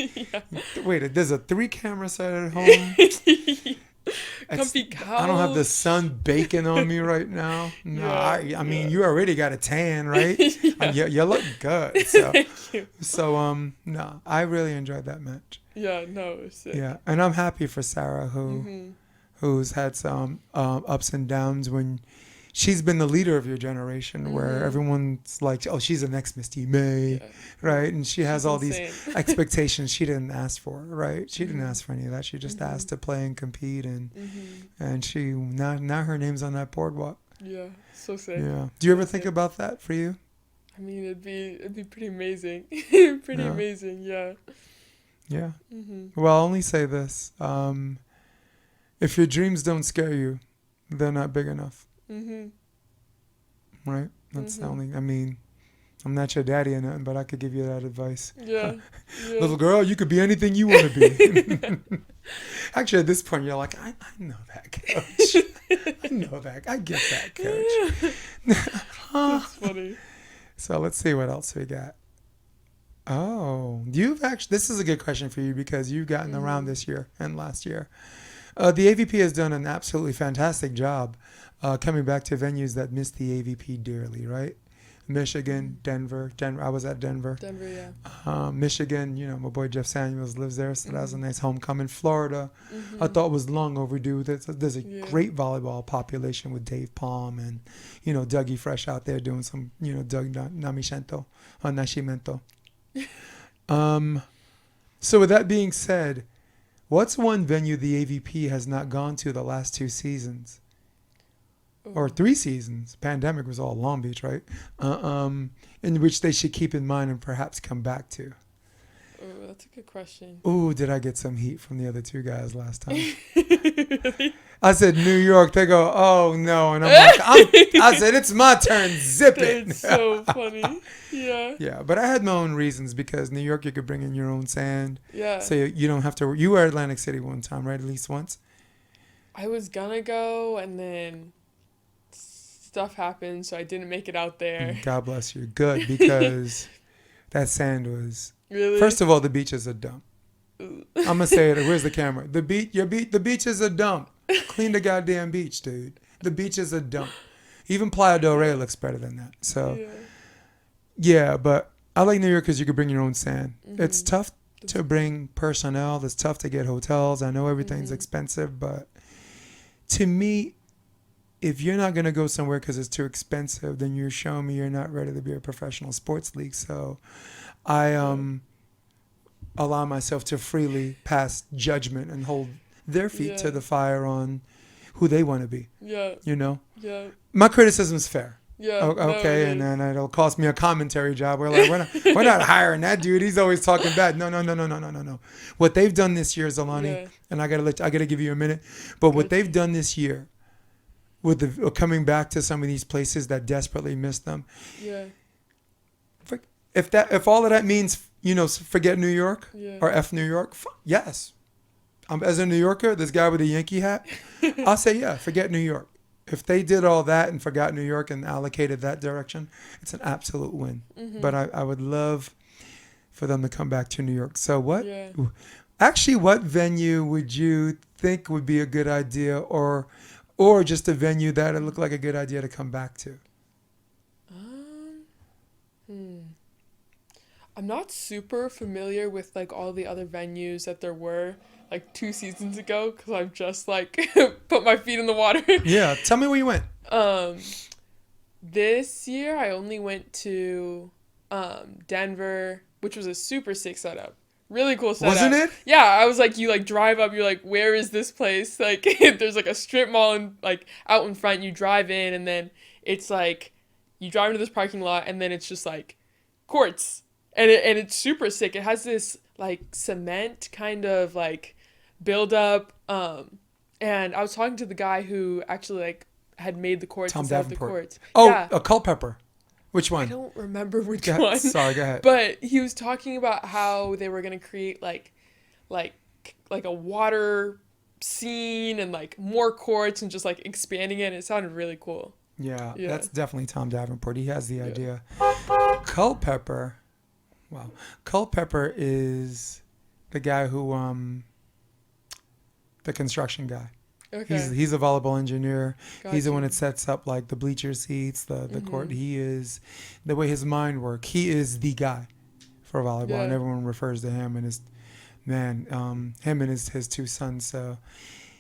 Wait, there's a 3-camera set at home. Comfy couch. I don't have the sun baking on me right now. No, I mean, you already got a tan, right? You look good. So, Thank you. So, no, I really enjoyed that match. Yeah, no, it was sick. Yeah, and I'm happy for Sarah, who's had some ups and downs when she's been the leader of your generation, where everyone's like, oh, she's the next Misty May, right? And she's all insane. These expectations she didn't ask for, right? She didn't ask for any of that. She just asked to play and compete, and she now her name's on that boardwalk. Yeah, so sick. Yeah. Do you ever think about that for you? I mean, it'd be pretty amazing. Pretty amazing, yeah. Yeah. Well, I'll only say this. If your dreams don't scare you, they're not big enough. Right? That's the only, I mean, I'm not your daddy or nothing, but I could give you that advice. Yeah. Little girl, you could be anything you want to be. Actually, at this point, you're like, I know that, coach. I know that. I get that, coach. That's funny. So let's see what else we got. Oh, this is a good question for you because you've gotten around this year and last year. The AVP has done an absolutely fantastic job coming back to venues that miss the AVP dearly, right? Michigan, Denver. I was at Denver. Denver, yeah. Michigan, my boy Jeff Samuels lives there, so that was a nice homecoming. Florida, I thought was long overdue. There's a great volleyball population with Dave Palm and, Dougie Fresh out there doing some, Doug Nascimento. So with that being said, what's one venue the AVP has not gone to the last 2 seasons? Or 3 seasons. Pandemic was all Long Beach, right? In which they should keep in mind and perhaps come back to. Oh, that's a good question. Ooh, did I get some heat from the other 2 guys last time? Really? I said New York. They go, oh no, and I'm like, I said it's my turn. Zip it. That's so funny. Yeah. Yeah, but I had my own reasons because New York, you could bring in your own sand. Yeah. So you don't have to. You were at Atlantic City one time, right? At least once. I was gonna go, and then stuff happened, so I didn't make it out there. God bless you. Good, because that sand was. Really? First of all, the beach is a dump. I'm gonna say it. Where's the camera? The beach is a dump. Clean the goddamn beach, dude. The beach is a dump. Even Playa del Rey looks better than that. So, yeah, but I like New York because you could bring your own sand. It's tough to bring personnel. It's tough to get hotels. I know everything's expensive, but to me, if you're not going to go somewhere because it's too expensive, then you're showing me you're not ready to be a professional sports league. So I allow myself to freely pass judgment and hold their feet to the fire on who they want to be. Yeah. Yeah. My criticism is fair. Yeah. Okay, and then it'll cost me a commentary job. We're like, we're not hiring that dude. He's always talking bad. No. What they've done this year, Xolani, and I gotta give you a minute. But what they've done this year, with the coming back to some of these places that desperately miss them. Yeah. If all of that means forget New York or F New York, yes. As a New Yorker, this guy with a Yankee hat, I'll say forget New York. If they did all that and forgot New York and allocated that direction, it's an absolute win. But I would love for them to come back to New York. So what? Yeah. Actually, what venue would you think would be a good idea, or just a venue that would look like a good idea to come back to? I'm not super familiar with all the other venues that there were 2 seasons ago because I've just put my feet in the water. Yeah, tell me where you went. This year I only went to Denver, which was a super sick setup. Really cool setup. Wasn't it? Yeah, I was you drive up, you're where is this place? There's a strip mall and out in front. You drive in and then it's you drive into this parking lot and then it's just courts. And it's super sick. It has this cement kind of build up. And I was talking to the guy who actually had made the courts. Tom inside Davenport. The courts. Oh, yeah. A Culpepper. Which one? I don't remember which one. Sorry, go ahead. But he was talking about how they were gonna create like a water scene and more courts and just expanding it. It sounded really cool. Yeah, that's definitely Tom Davenport. He has the idea. Culpepper. Wow. Culpepper is the guy who the construction guy. Okay. He's a volleyball engineer. Gotcha. He's the one that sets up the bleacher seats, the court. He is, the way his mind works, he is the guy for volleyball, and everyone refers to him and him and his 2 sons. So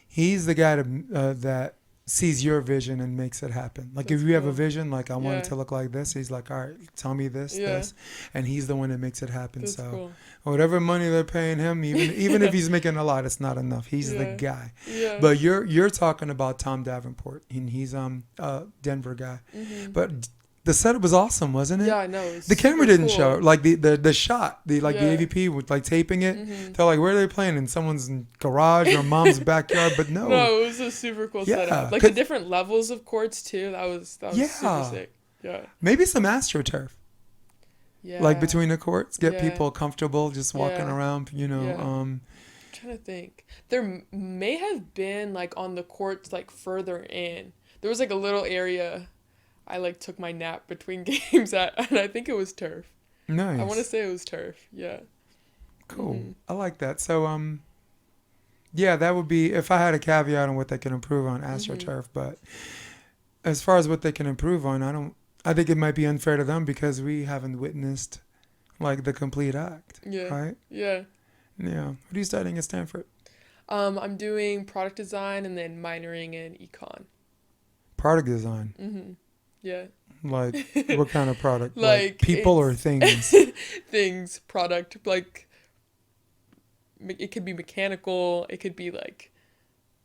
he's the guy that sees your vision and makes it happen. If you have a vision, I want it to look like this, he's all right, tell me this, and he's the one that makes it happen. That's cool. Whatever money they're paying him, even if he's making a lot, it's not enough. He's the guy. Yeah. But you're talking about Tom Davenport, and he's a Denver guy. But The setup was awesome, wasn't it? Yeah, I know. The camera didn't cool. show. Like the shot, the AVP with like taping it. Mm-hmm. They're like, where are they playing? In someone's garage or mom's backyard? But no. No, it was a super cool setup. Like the different levels of courts too. That was super sick. Yeah. Maybe some AstroTurf. Yeah. Like between the courts, get people comfortable just walking around, you know. Yeah. I'm trying to think. There may have been like on the courts like further in. There was like a little area I like took my nap between games at, and I think it was turf. Nice. I want to say it was turf. Yeah. Cool. Mm-hmm. I like that. So yeah, that would be if I had a caveat on what they can improve on AstroTurf, but as far as what they can improve on, I think it might be unfair to them because we haven't witnessed like the complete act. Yeah. Right? Yeah. Yeah. What are you studying at Stanford? I'm doing product design and then minoring in econ. Product design. Mm-hmm. Yeah. Like what kind of product? Like people or things? Things, product, like it could be mechanical, it could be like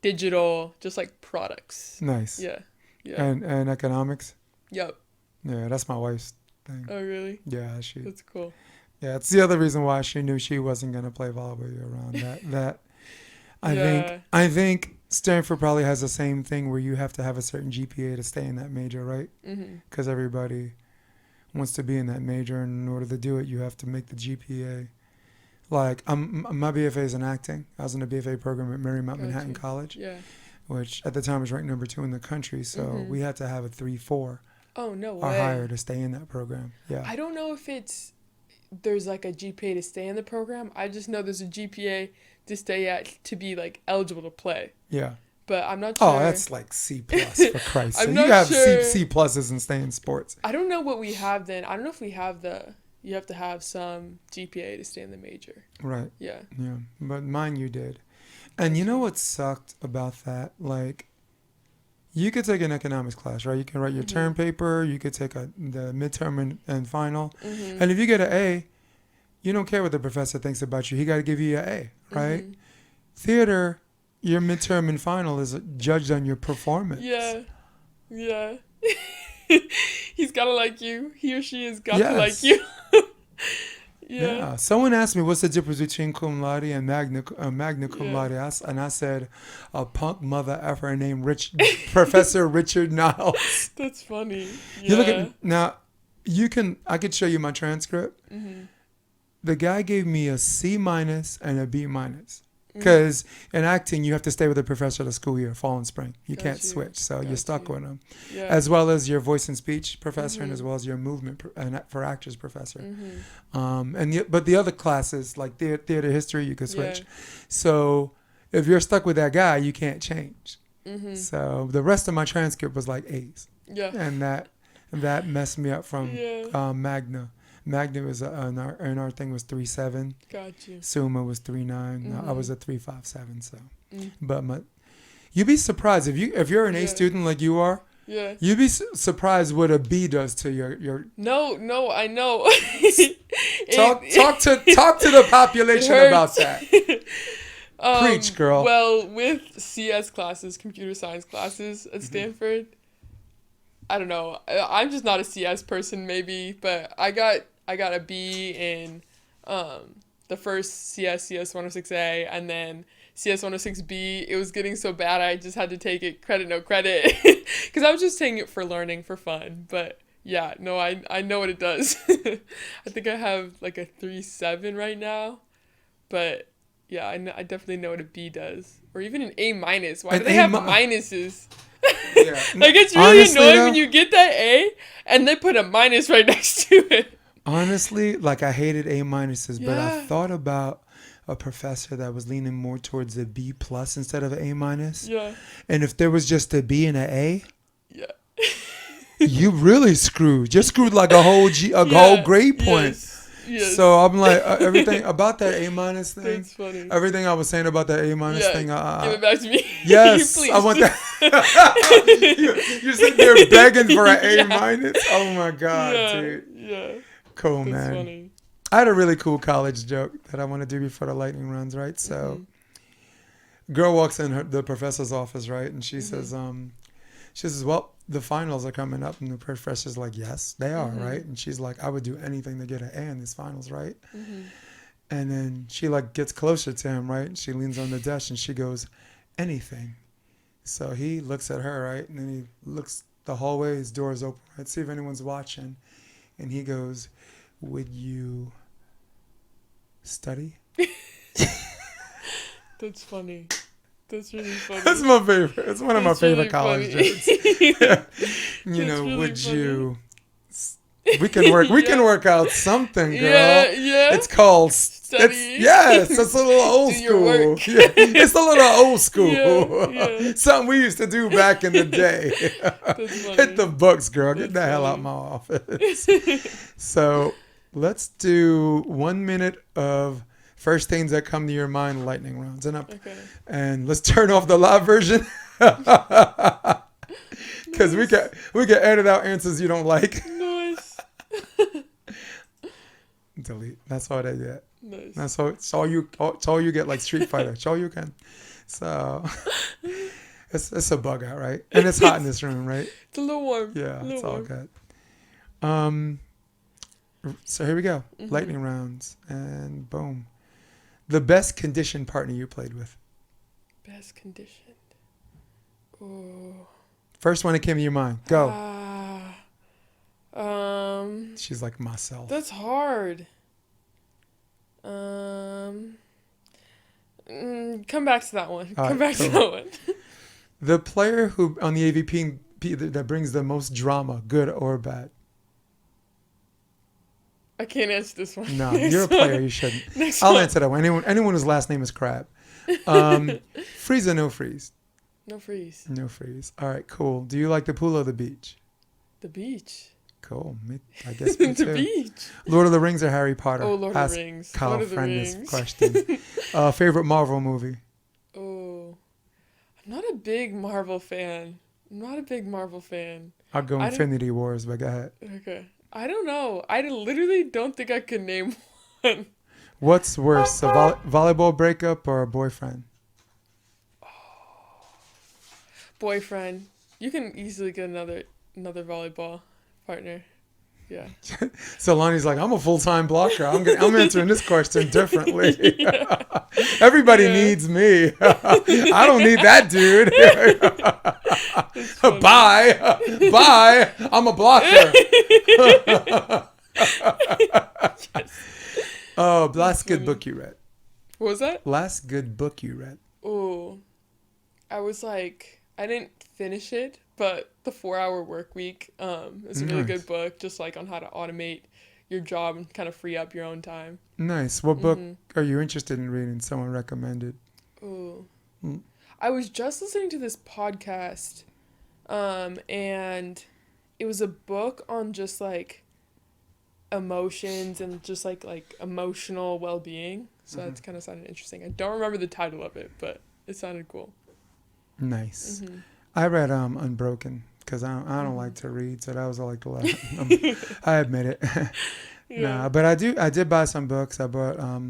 digital, just like products. Nice. Yeah. Yeah. And economics? Yep. Yeah, that's my wife's thing. Oh really? Yeah, That's cool. Yeah, it's the other reason why she knew she wasn't gonna play volleyball year round. That I think Stanford probably has the same thing where you have to have a certain GPA to stay in that major, right? Because everybody wants to be in that major, and in order to do it, you have to make the GPA. Like my BFA is in acting. I was in the BFA program at Marymount Manhattan College, which at the time was ranked number 2 in the country. So we had to have a 3.4. Oh no way! Or higher to stay in that program. Yeah. I don't know if there's like a GPA to stay in the program. I just know there's a GPA to stay at to be like eligible to play. Yeah. But I'm not sure. Oh, that's like C plus for Christ's sake. I'm You not have sure. C pluses and stay in sports. I don't know what we have then. I don't know if we have you have to have some GPA to stay in the major. Right. Yeah. Yeah. But mine you did. And you know what sucked about that? Like, you could take an economics class, right? You can write your term paper. You could take the midterm and final. And if you get an A, you don't care what the professor thinks about you. He got to give you an A, right? Theater, your midterm and final is judged on your performance. Yeah. Yeah. He's got to like you. He or she has got to like you. Yeah. Someone asked me, what's the difference between cum laude and magna cum laude? And I said, a punk mother effer named Professor Richard Niles. That's funny. Yeah. You look at now. I could show you my transcript. The guy gave me a C- and a B-. Because in acting, you have to stay with the professor the school year, fall and spring. You can't switch, so you're stuck with him. Yeah. As well as your voice and speech professor, and as well as your movement for actors professor. But the other classes, like theater history, you could switch. Yeah. So if you're stuck with that guy, you can't change. So the rest of my transcript was like A's. Yeah. And that messed me up from Magna. Magna was and our thing was 3.7. Got you. Summa was 3.9. I was a 3.57. So, but you'd be surprised if you're an A student like you are. Yeah. You'd be surprised what a B does to your. No, I know. Talk to the population about that. Preach, girl. Well, with CS classes, computer science classes at Stanford, I don't know. I'm just not a CS person, maybe, but I got a B in the first CS 106A, and then CS 106B. It was getting so bad I just had to take it credit, no credit, because I was just taking it for learning, for fun. But yeah, no, I know what it does. I think I have like a 3.7 right now, but yeah, I definitely know what a B does, or even an A-. Why do they have minuses? Yeah. Like, it's really annoying when you get that A and they put a minus right next to it. Honestly, like, I hated A-, but I thought about a professor that was leaning more towards a B+ instead of an A-. Yeah. And if there was just a B and an A, you really screwed. You're screwed like a whole whole grade point. Yes. So I'm like, everything about that A- thing. That's funny. Everything I was saying about that A- thing. Give it back to me. Yes, I want that. You're sitting there begging for an A-. Oh my God, dude. Yeah. Cool, man. That's funny. I had a really cool college joke that I want to do before the lightning runs, right? So, girl walks in the professor's office, right, and she says, She says, well, the finals are coming up. And the professor's like, yes, they are, right? And she's like, I would do anything to get an A in these finals, right? And then she like gets closer to him, right? And she leans on the desk and she goes, anything. So he looks at her, right? And then he looks the hallway, his door is open, right? See if anyone's watching. And he goes, would you study? That's funny. That's really funny. That's my favorite. It's one of my favorite college jokes. You know, really would funny. you? We can work. We can work out something, girl. Yeah. It's called Study. Yes, it's a little old Do your school. work. Yeah, it's a little old school. Yeah. Something we used to do back in the day. That's funny. Hit the books, girl. Get That's the hell funny. out my office. So let's do 1 minute of first things that come to your mind, lightning rounds, Okay. and let's turn off the live version because we can edit out answers you don't like. Nice. Delete. That's all they get. Nice. That's all. It's all you get, like Street Fighter. It's all you can. So it's a bug out, right? And it's hot in this room, right? It's a little warm. Yeah, a little it's all warm. good. So here we go. Lightning rounds, and boom. The best conditioned partner you played with. Best conditioned. Oh. First one that came to your mind. Go. She's like myself. That's hard. Come back to that one. All Come right, back to cool. that one. The player who on the AVP that brings the most drama, good or bad. I can't answer this one. No, Next you're a one. player. You shouldn't. Next I'll one. answer that one. Anyone whose last name is Crab. Freeze or no freeze? No freeze. No freeze. All right, cool. Do you like the pool or the beach? The beach. Cool. I guess me too. The beach. Lord of the Rings or Harry Potter? Oh, Lord Ask of the Rings. Kyle Lord of the Friend Rings. this question. Favorite Marvel movie? Oh, I'm not a big Marvel fan. I'll go I Infinity Wars, but go ahead. Okay. I don't know. I literally don't think I could name one. What's worse, a volleyball breakup or a boyfriend? Boyfriend. You can easily get another volleyball partner. Yeah. So Lonnie's like, I'm a full-time blocker. I'm answering this question differently. Everybody needs me. I don't need that dude. Bye. I'm a blocker. Oh, last good book you read. What was that? Last good book you read. Oh, I was like, I didn't finish it, but The 4-Hour Workweek is a really good book, just like on how to automate your job and kind of free up your own time. Nice. What book are you interested in reading? Someone recommended. Oh, I was just listening to this podcast, and it was a book on just like emotions and just like emotional well-being. So that's kind of sounded interesting. I don't remember the title of it, but it sounded cool. Nice. I read Unbroken because I don't like to read, so that was like the last. I admit it. Nah, but I did buy some books. I bought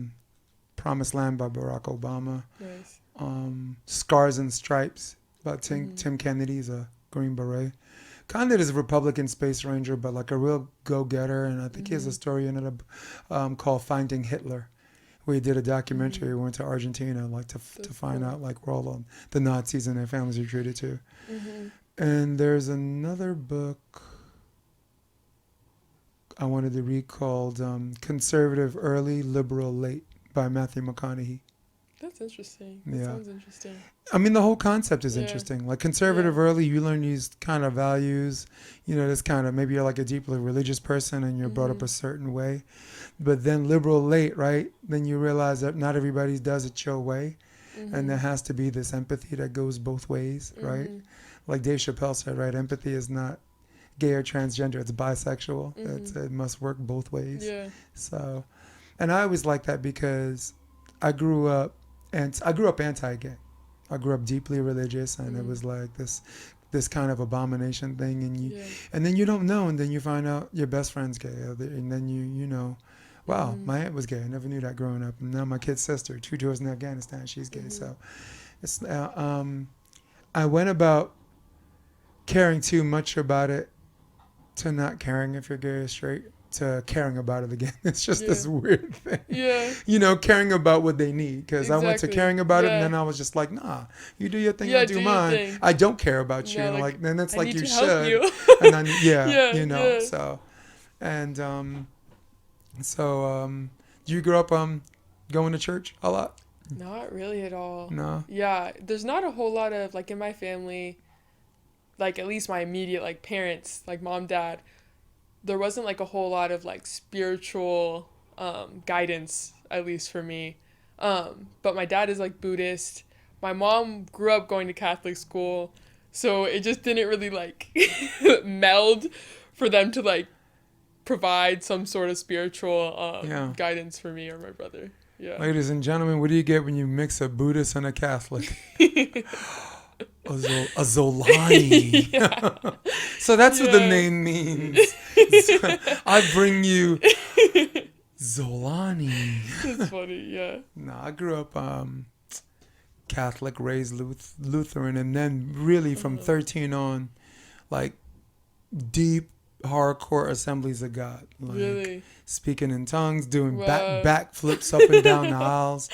Promised Land by Barack Obama. Nice. Scars and Stripes by Tim Kennedy's a Green Beret. Kind of is a Republican space ranger, but like a real go-getter. And I think he has a story in it called Finding Hitler, where he did a documentary. He went to Argentina like to find out like where all the Nazis and their families are treated to. And there's another book I wanted to read called Conservative Early, Liberal Late by Matthew McConaughey. That's interesting. Yeah. That sounds interesting. I mean, the whole concept is interesting. Like conservative early, you learn these kind of values. You know, this kind of, maybe you're like a deeply religious person and you're brought up a certain way. But then liberal late, right? Then you realize that not everybody does it your way. And there has to be this empathy that goes both ways, right? Like Dave Chappelle said, right? Empathy is not gay or transgender. It's bisexual. It must work both ways. Yeah. So, and I always like that because I grew up anti-gay. I grew up deeply religious, and it was like this kind of abomination thing, and then you don't know, and then you find out your best friend's gay, and then you know, wow, my aunt was gay. I never knew that growing up, and now my kid's sister, 2 tours in Afghanistan, she's gay. So, it's I went about caring too much about it to not caring if you're gay or straight to caring about it again. It's just this weird thing. Yeah. You know, caring about what they need. Because I went to caring about it, and Yeah. then I was just like, nah, you do your thing, Yeah, I'll do your mine. thing. I don't care about you. No, And like, then it's I like need you to help should. you. And then, you know, yeah. so. And you grew up going to church a lot? Not really at all. No. Yeah, there's not a whole lot of, like, in my family, like, at least my immediate, like, parents, like, mom, dad, there wasn't, like, a whole lot of, like, spiritual guidance, at least for me. But my dad is, like, Buddhist. My mom grew up going to Catholic school, so it just didn't really, like, meld for them to, like, provide some sort of spiritual guidance for me or my brother. Yeah. Ladies and gentlemen, what do you get when you mix a Buddhist and a Catholic? A Xolani. So that's what the name means. I bring you Xolani. That's funny, yeah. No, I grew up Catholic, raised Lutheran, and then really from 13 on, like deep, hardcore Assemblies of God. Like, really? Speaking in tongues, doing back flips up and down the aisles.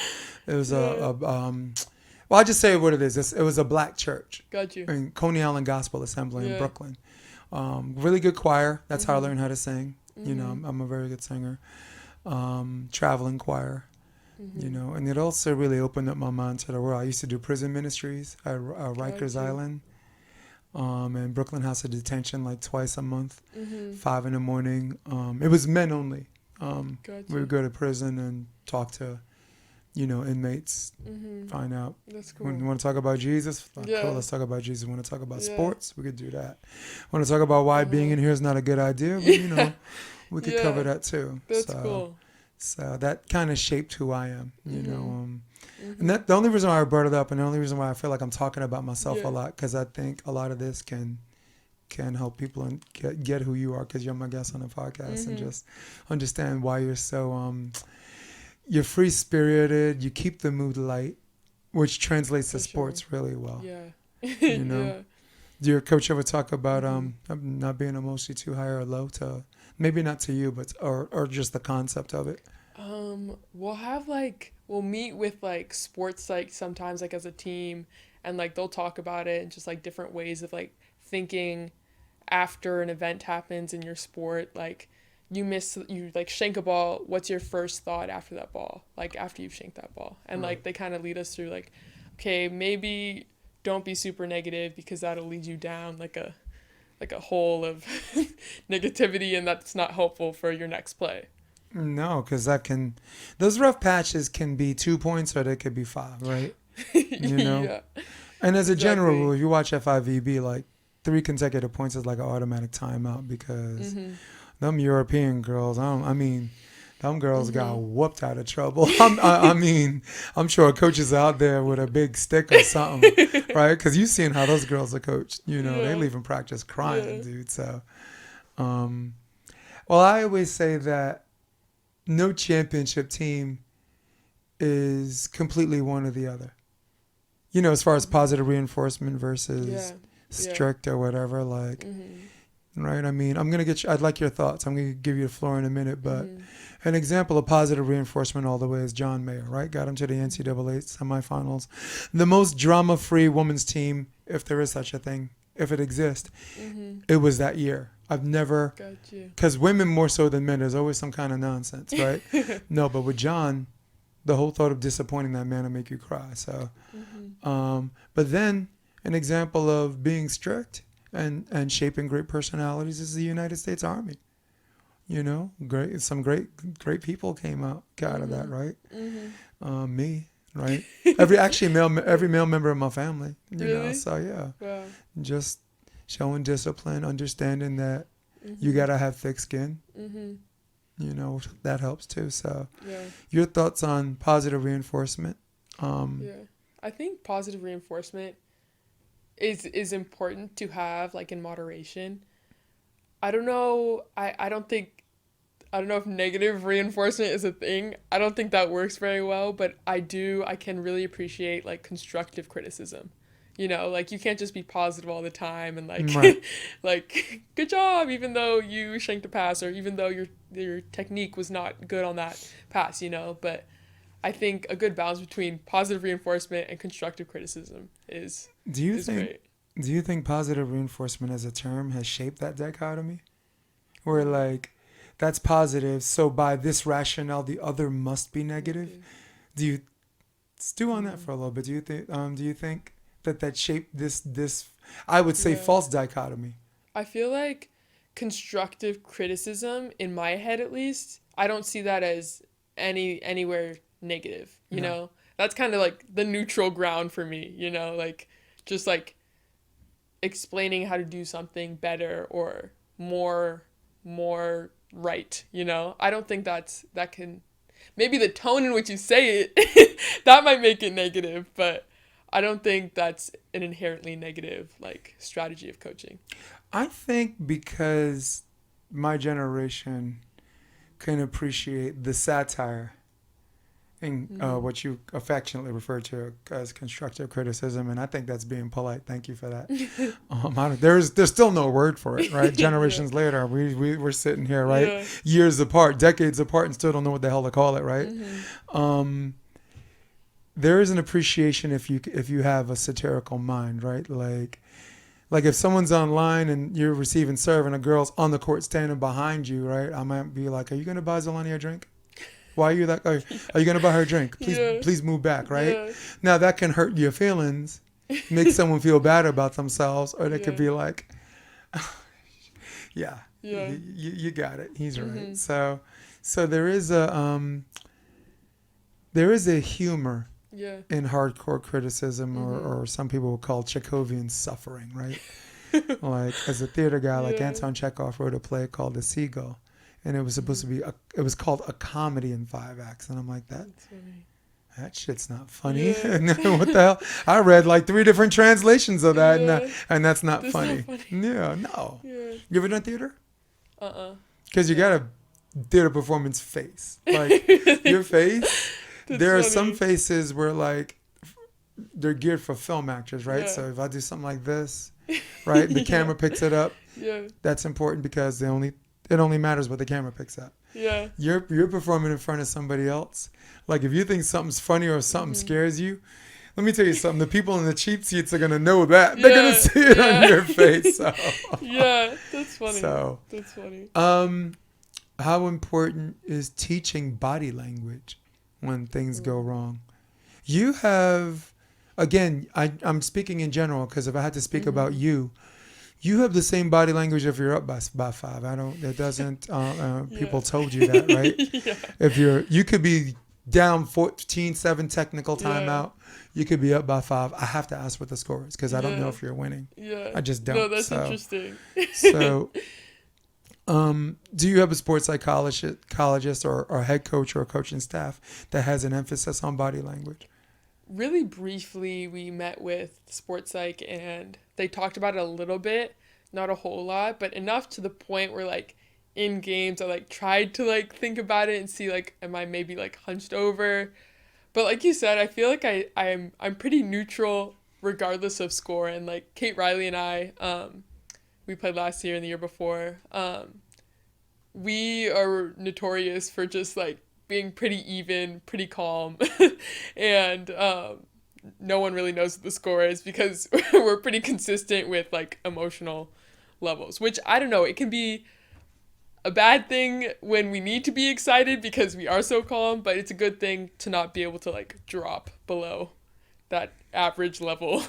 It was well, I'll just say what it is. It was a black church. Got you. In Coney Island Gospel Assembly in Brooklyn. Really good choir. That's how I learned how to sing. You know, I'm a very good singer. Traveling choir. You know, and it also really opened up my mind to the world. I used to do prison ministries at Rikers Island. And Brooklyn House of Detention like twice a month, 5 a.m. It was men only. We would go to prison and talk to, you know, inmates, find out. That's cool. When you want to talk about Jesus? Cool, let's talk about Jesus. Want to talk about sports? We could do that. Want to talk about why being in here is not a good idea? Well, you know, we could cover that too. That's cool. So that kind of shaped who I am, you know. And that the only reason why I brought it up, and the only reason why I feel like I'm talking about myself a lot, because I think a lot of this can help people and get who you are, because you're my guest on the podcast, and just understand why you're so you're free spirited. You keep the mood light, which translates to sports really well. Yeah, you know. Did your coach ever talk about not being emotionally too high or low to maybe not to you, but or just the concept of it? We'll meet with like sports, like sometimes like as a team, and like they'll talk about it and just like different ways of like thinking after an event happens in your sport. Like you like shank a ball, what's your first thought after that ball, like after you've shanked that ball? And like they kind of lead us through like, okay, maybe don't be super negative because that'll lead you down like a hole of negativity, and that's not helpful for your next play. No, because those rough patches can be 2 points or they could be 5, right? You know? Yeah. And as a general rule, if you watch FIVB, like 3 consecutive points is like an automatic timeout, because them European girls, them girls got whooped out of trouble. I'm sure coaches out there with a big stick or something, right? Because you've seen how those girls are coached. You know, they leave in practice crying, dude. So, well, I always say that no championship team is completely one or the other. You know, as far as positive reinforcement versus strict or whatever, like, right? I mean, I'd like your thoughts. I'm going to give you the floor in a minute, but an example of positive reinforcement all the way is John Mayer, right? Got him to the NCAA semifinals. The most drama-free women's team, if there is such a thing, if it exists, it was that year. I've never, because women more so than men, there's always some kind of nonsense, right? No, but with John, the whole thought of disappointing that man will make you cry. So, but then an example of being strict and shaping great personalities is the United States Army. You know, some great people came out of that, right? Me, right? Every male member of my family, you know. So just showing discipline, understanding that you gotta have thick skin. You know, that helps too. So, your thoughts on positive reinforcement? I think positive reinforcement is important to have, like, in moderation. I don't know. I don't know if negative reinforcement is a thing. I don't think that works very well, but I can really appreciate like constructive criticism. You know, like, you can't just be positive all the time and, like, Right. like, good job, even though you shanked a pass, or even though your technique was not good on that pass, you know. But I think a good balance between positive reinforcement and constructive criticism is great. Do you think positive reinforcement as a term has shaped that dichotomy? Where, like, that's positive, so by this rationale, the other must be negative? Do you stew on that for a little bit? Do you think that shaped this I would say false dichotomy? I feel like constructive criticism, in my head at least, I don't see that as anywhere negative, you know? That's kind of like the neutral ground for me, you know? Like, just like explaining how to do something better or more right, you know? I don't think that can, maybe the tone in which you say it, that might make it negative, but I don't think that's an inherently negative, like, strategy of coaching. I think because my generation can appreciate the satire and what you affectionately refer to as constructive criticism, and I think that's being polite. Thank you for that. There's still no word for it, right? Generations later, we're sitting here, right, years apart, decades apart, and still don't know what the hell to call it, right? There is an appreciation if you have a satirical mind, right? Like if someone's online and you're receiving serve and a girl's on the court standing behind you, right? I might be like, "Are you gonna buy Xolani a drink? Why are you that? Are you gonna buy her a drink? Please move back, right?" Yeah. Now that can hurt your feelings, make someone feel bad about themselves, or they could be like, you got it. He's right. So there is a humor in hardcore criticism, or some people will call Chekhovian suffering, right? Like, as a theater guy, like Anton Chekhov wrote a play called The Seagull, and it was supposed to be it was called a comedy in 5 acts, and I'm like, that shit's not funny. What the hell? I read like 3 different translations of that, and that's not funny. Yeah, no. You ever done theater? Because you got a theater performance face, like your face. There are some faces where, like, they're geared for film actors, right? So if I do something like this, right, the camera picks it up. That's important because it only matters what the camera picks up. You're performing in front of somebody else. Like, if you think something's funny or something scares you, let me tell you something. The people in the cheap seats are gonna know that. They're gonna see it on your face. So. That's funny. That's funny. How important is teaching body language when things go wrong? You have, again, I'm speaking in general, because if I had to speak about you have the same body language if you're up by 5. People told you that, right? If you could be down 14-7 technical timeout, you could be up by 5. I have to ask what the score is, because I don't know if you're winning. I just don't. No, that's interesting. So, do you have a sports psychologist or head coach or coaching staff that has an emphasis on body language? Really briefly, we met with sports psych, and they talked about it a little bit, not a whole lot, but enough to the point where, like, in games I, like, tried to, like, think about it and see, like, am I maybe, like, hunched over? But like you said, I feel like I'm pretty neutral regardless of score. And, like, Kate Riley and I, we played last year and the year before. We are notorious for just, like, being pretty even, pretty calm, and no one really knows what the score is because we're pretty consistent with, like, emotional levels, which, I don't know, it can be a bad thing when we need to be excited because we are so calm, but it's a good thing to not be able to, like, drop below that average level.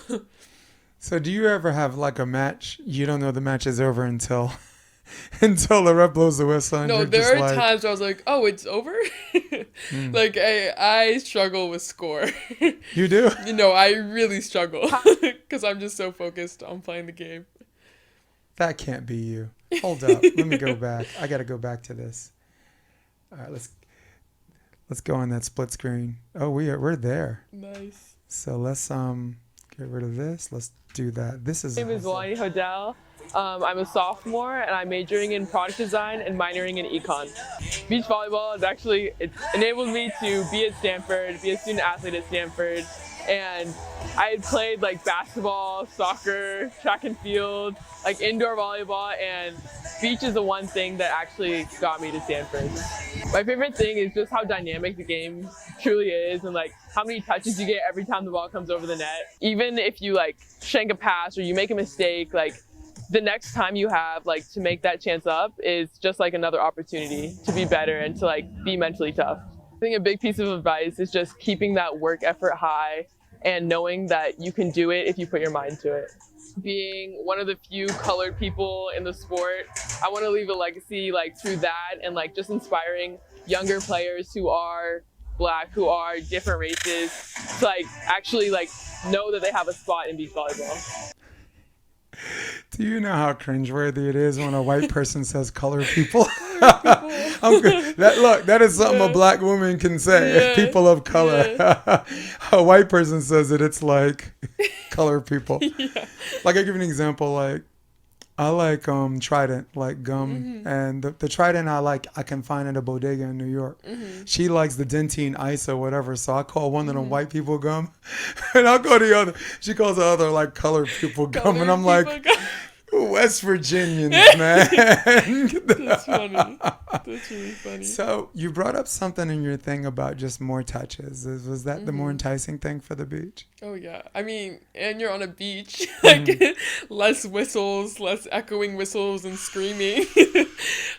So do you ever have, like, a match, you don't know the match is over until the ref blows the whistle? And no, there are times where I was like, oh, it's over? Like, I struggle with score. You do? You know, I really struggle because I'm just so focused on playing the game. That can't be you. Hold up. Let me go back. I got to go back to this. All right, let's go on that split screen. Oh, we're there. Nice. So let's get rid of this. Let's do that. This is. My name is Xolani Hodel. I'm a sophomore and I'm majoring in product design and minoring in econ. Beach volleyball is it enabled me to be at Stanford, be a student athlete at Stanford, And I had played like basketball, soccer, track and field, like indoor volleyball, and beach is the one thing that actually got me to Stanford. My favorite thing is just how dynamic the game truly is, and like how many touches you get every time the ball comes over the net. Even if you like shank a pass or you make a mistake, like the next time you have like to make that chance up is just like another opportunity to be better and to like be mentally tough. I think a big piece of advice is just keeping that work effort high and knowing that you can do it if you put your mind to it. Being one of the few colored people in the sport, I want to leave a legacy like through that, and like just inspiring younger players who are Black, who are different races, to like actually like know that they have a spot in beach volleyball. Do you know how cringeworthy it is when a white person says colored people? That is something a Black woman can say. People of color. A white person says it, it's like colored people. Like, I give you an example. Like, I like Trident, like gum, and the Trident I can find in a bodega in New York. She likes the Dentine Ice or whatever, so I call one of them white people gum, and I'll go to the other. She calls the other like colored people gum, and I'm like, West Virginians, man. That's funny. That's really funny. So you brought up something in your thing about just more touches. Was that the more enticing thing for the beach? Oh, yeah. I mean, and you're on a beach, like less whistles, less echoing whistles and screaming.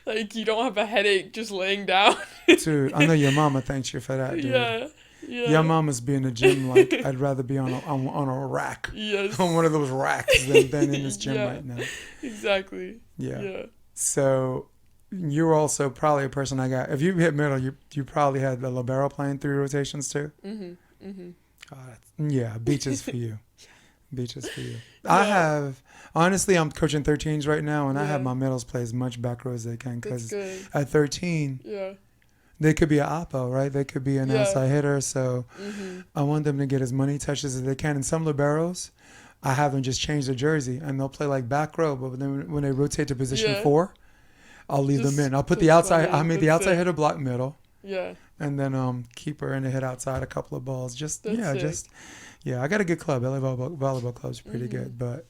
Like you don't have a headache just laying down. Dude, I know your mama thanks you for that, dude. Yeah. Your mama's be in the gym like I'd rather be on a rack. Yes. On one of those racks than in this gym right now. Exactly. Yeah. So you're also probably a person if you hit middle, you probably had the libero playing 3 rotations too. Yeah, beaches for you. Beaches for you. Yeah. Honestly, I'm coaching 13s right now, and I have my middles play as much back row as they can, because at 13, they could be an oppo, right? They could be an outside hitter. So I want them to get as many touches as they can. And some liberos, I have them just change their jersey, and they'll play like back row. But then when they rotate to position 4, I'll leave them in. I'll put the outside. I made the outside hitter block middle. Yeah. And then keeper in the hit outside a couple of balls. I got a good club. LA volleyball club's pretty good. But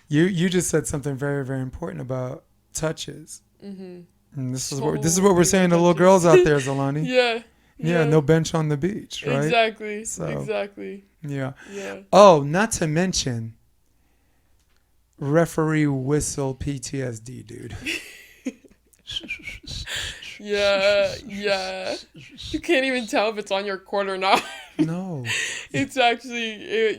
you just said something very, very important about touches. And this is what we're saying to little girls out there, Xolani. Yeah, no bench on the beach, right? Exactly. So, exactly. Yeah. Oh, not to mention referee whistle PTSD, dude. Yeah. You can't even tell if it's on your court or not. No. It's actually,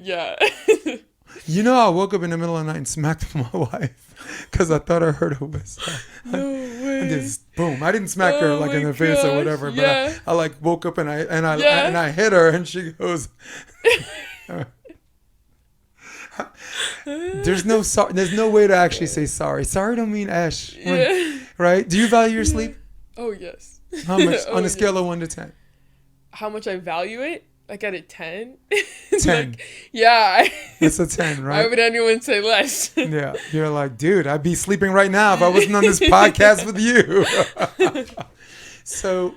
You know, I woke up in the middle of the night and smacked my wife because I thought I heard a whistle. No way. And just boom. I didn't smack her like in the face or whatever, but I like woke up and I hit her, and she goes. There's no way to actually say sorry. Sorry don't mean ash. Right? Do you value your sleep? Oh yes. How much on a scale of 1 to 10? How much I value it? Like at a 10? 10. Like, yeah. It's a 10, right? Why would anyone say less? Yeah. You're like, dude, I'd be sleeping right now if I wasn't on this podcast with you. So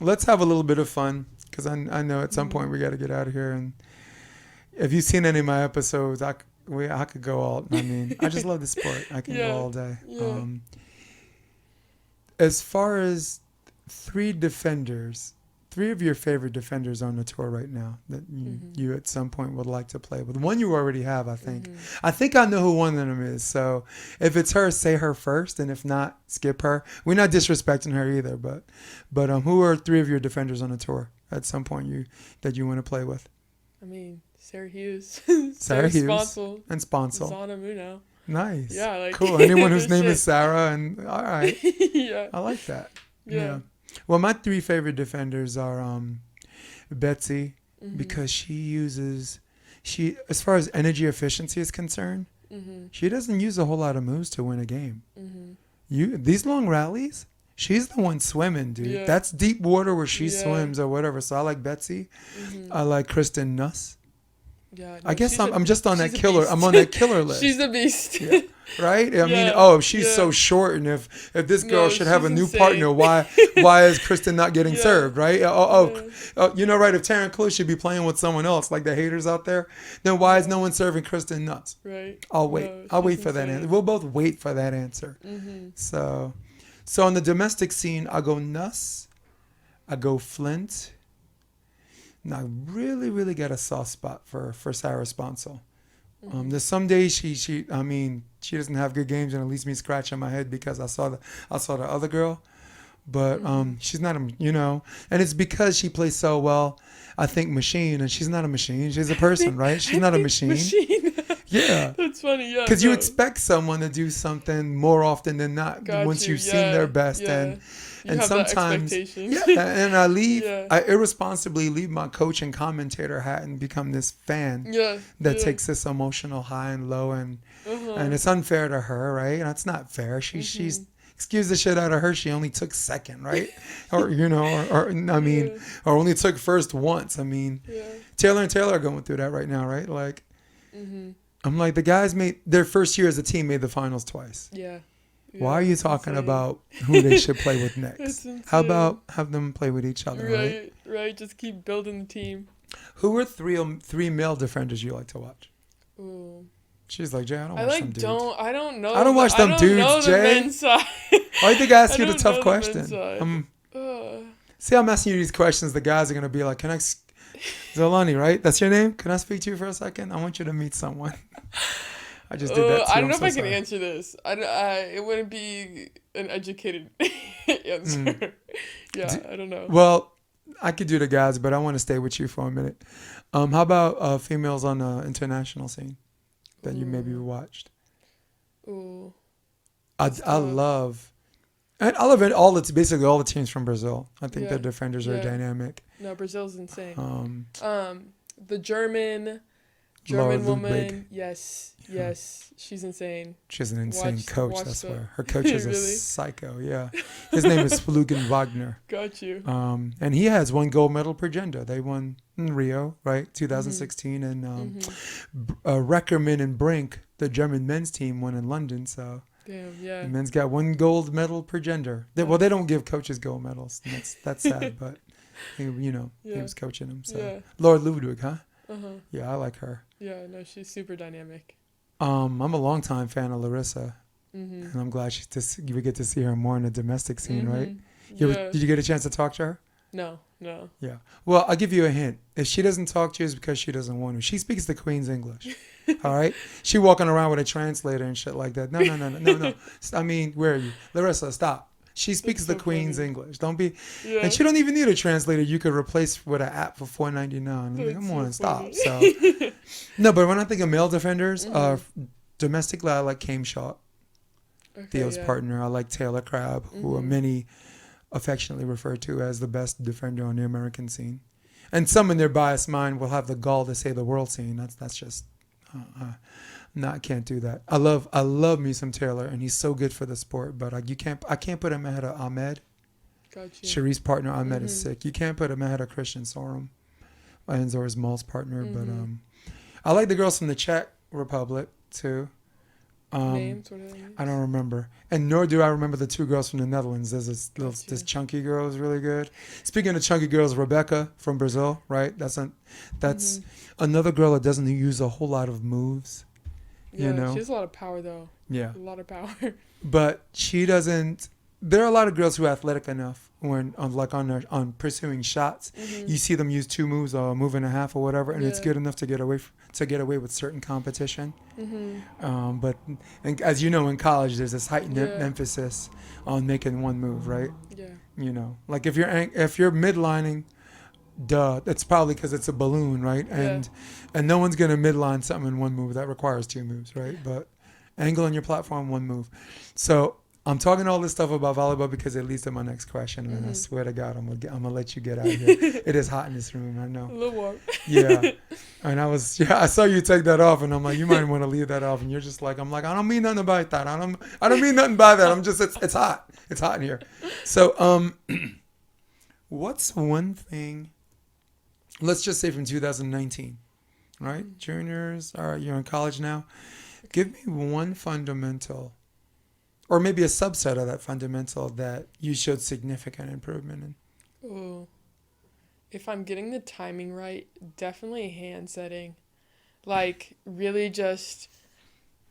let's have a little bit of fun, because I know at some point we got to get out of here. And if you've seen any of my episodes, I could go all, I just love the sport. I can go all day. Yeah. As far as 3 of your favorite defenders on the tour right now that you at some point would like to play with. One you already have, I think. I think I know who one of them is. So if it's her, say her first, and if not, skip her. We're not disrespecting her either, but who are 3 of your defenders on the tour at some point that you want to play with? Sarah Hughes. Sarah Hughes. Sponsel. And Sponsel. Zana Muno. Nice. Yeah, cool. Anyone whose name is Sarah, and all right. Yeah. I like that. Yeah. Well, my 3 favorite defenders are Betsy, because she as far as energy efficiency is concerned, she doesn't use a whole lot of moves to win a game. These long rallies, she's the one swimming, dude. Yeah. That's deep water where she swims or whatever. So I like Betsy. I like Kristen Nuss. Yeah. I guess I'm just on that killer. Beast. I'm on that killer list. She's a beast. Yeah. Right? I mean, if she's so short, and if this girl should have a new partner, why is Kristen not getting served? Right? Right? If Taryn Close should be playing with someone else, like the haters out there, then why is no one serving Kristen nuts? Right. I'll wait. I'll wait for that answer. We'll both wait for that answer. Mm-hmm. So on the domestic scene, I go Nuss, I go Flint. And I really, really got a soft spot for Sarah Sponsel. There's some days she doesn't have good games, and it leaves me scratching my head because I saw the other girl, but she's not and it's because she plays so well. I think machine, and she's not a machine. She's a person, right? She's not a machine. Yeah, that's funny. Yeah, because you expect someone to do something more often than not once you've seen their best, and sometimes and I leave. I irresponsibly leave my coach and commentator hat and become this fan that takes this emotional high and low, and it's unfair to her, right? And it's not fair. She's excuse the shit out of her. She only took second, right? or only took first once. I mean, Taylor and Taylor are going through that right now, right? Like, I'm like, the guys made their first year as a team made the finals twice. Yeah. Why are you talking about who they should play with next? How about have them play with each other, right? Right. Just keep building the team. Who are three male defenders you like to watch? Ooh. She's like, Jay, I don't watch them dudes. I don't know. I don't watch them dudes, Jay. The men's side. I think I ask you the tough question. See, I'm asking you these questions. The guys are going to be like, Xolani, right? That's your name? Can I speak to you for a second? I want you to meet someone. I just did that too. I don't know if I can answer this. It wouldn't be an educated answer. I don't know. Well, I could do the guys, but I want to stay with you for a minute. How about females on the international scene that you maybe watched? Ooh. I love it. Basically all the teams from Brazil. I think their defenders are dynamic. No, Brazil's insane. The German woman, yes, she's insane. She's an insane coach. That's why her coach is a psycho. Yeah, his name is Flugen Wagner. Got you. And he has one gold medal per gender. They won in Rio, right, 2016, and Reckerman and Brink, the German men's team, won in London. So. Damn, yeah. The men's got one gold medal per gender. They don't give coaches gold medals. That's sad, but he was coaching them. So Lord Ludwig, huh? Yeah, I like her. Yeah, no, she's super dynamic. I'm a longtime fan of Larissa, and I'm glad we get to see her more in the domestic scene, right? Did you get a chance to talk to her? No. Yeah. Well, I'll give you a hint. If she doesn't talk to you, it's because she doesn't want to. She speaks the Queen's English. All right? She walking around with a translator and shit like that. No. I mean, where are you? Larissa, stop. She speaks the Queen's English. Don't be... Yeah. And she don't even need a translator. You could replace with an app for $4.99. Come on, stop. So, no, but when I think of male defenders, domestically, I like Kame Shaw, Theo's partner. I like Taylor Crabb, who are many affectionately referred to as the best defender on the American scene. And some in their biased mind will have the gall to say the world scene. That's just... No, I can't do that. I love me some Taylor, and he's so good for the sport. But I can't put him ahead of Ahmed. Gotcha. Cherie's partner Ahmed is sick. You can't put him ahead of Christian Sorum, Enzor's Maul's partner. But I like the girls from the Czech Republic too. Names? What are their names? I don't remember, and nor do I remember the two girls from the Netherlands. There's this chunky girl who's really good. Speaking of chunky girls, Rebecca from Brazil, right? That's another girl that doesn't use a whole lot of moves. Yeah, she has a lot of power though. Yeah, a lot of power. But she doesn't. There are a lot of girls who are athletic enough when on pursuing shots. You see them use two moves or a move and a half or whatever, and it's good enough to get away with certain competition. But as you know, in college, there's this heightened emphasis on making one move, right? Yeah. Like if you're midlining, it's probably because it's a balloon, right? And no one's gonna midline something in one move. That requires two moves, right? But angle on your platform, one move. So I'm talking all this stuff about volleyball because it leads to my next question, and I swear to God, I'm gonna let you get out of here. It is hot in this room, I know. A little warm. Yeah, and I saw you take that off, and I'm like, you might want to leave that off, and you're just like, I'm like, I don't mean nothing about that. I don't mean nothing by that. I'm just, it's hot. It's hot in here. So, what's one thing? Let's just say from 2019, right? Juniors, all right, you're in college now. Give me one fundamental, or maybe a subset of that fundamental that you showed significant improvement in. Ooh. If I'm getting the timing right, definitely hand setting. Like, really just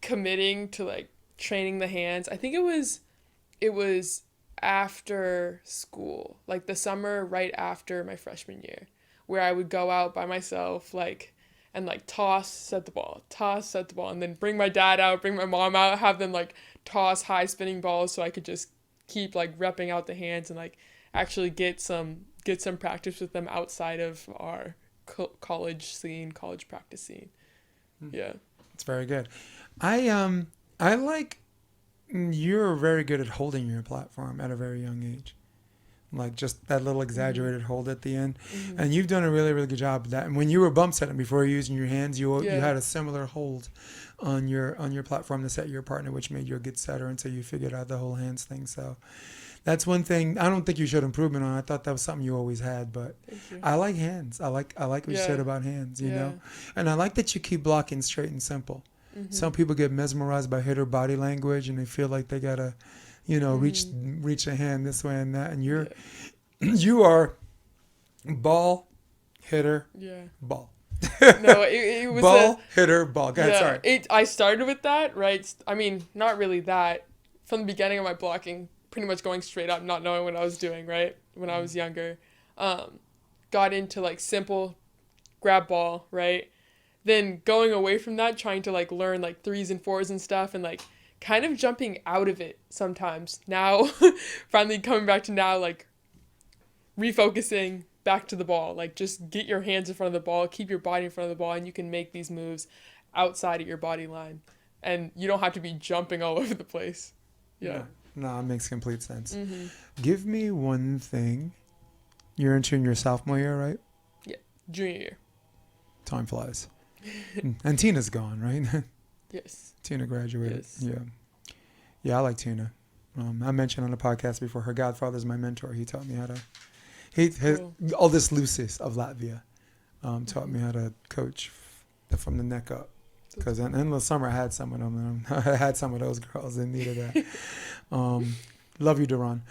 committing to, like, training the hands. I think it was after school, like the summer right after my freshman year, where I would go out by myself, like, and like toss, set the ball, and then bring my dad out, bring my mom out, have them like toss high spinning balls so I could just keep like repping out the hands and like actually get some practice with them outside of our college practice scene. Yeah. It's very good. I like you're very good at holding your platform at a very young age. Like just that little exaggerated hold at the end. Mm-hmm. And you've done a really, really good job of that. And when you were bump setting before using your hands, you had a similar hold on your platform to set your partner, which made you a good setter until you figured out the whole hands thing. So that's one thing I don't think you showed improvement on. I thought that was something you always had, but I like hands. I like what you said about hands, you know? And I like that you keep blocking straight and simple. Mm-hmm. Some people get mesmerized by hitter body language and they feel like they gotta, reach a hand this way and that. And you are ball, hitter, ball. No, it was ball, hitter, ball. Go ahead, sorry. I started with that, right? I mean, not really that. From the beginning of my blocking, pretty much going straight up, not knowing what I was doing, right? When I was younger. Got into like simple grab ball, right? Then going away from that, trying to like learn like 3s and 4s and stuff and like kind of jumping out of it sometimes. Now, finally coming back to now, like refocusing back to the ball. Like just get your hands in front of the ball, keep your body in front of the ball, and you can make these moves outside of your body line. And you don't have to be jumping all over the place. Yeah. No, it makes complete sense. Mm-hmm. Give me one thing. You're entering your sophomore year, right? Yeah, junior year. Time flies. And Tina's gone, right? Yes. Tina graduated. Yes. Yeah, I like Tina. I mentioned on the podcast before, her godfather's my mentor. He taught me how to... Aldous Lucis of Latvia taught me how to coach from the neck up. Because in the summer, I had some of them. I had some of those girls in need of that. Love you, Duran.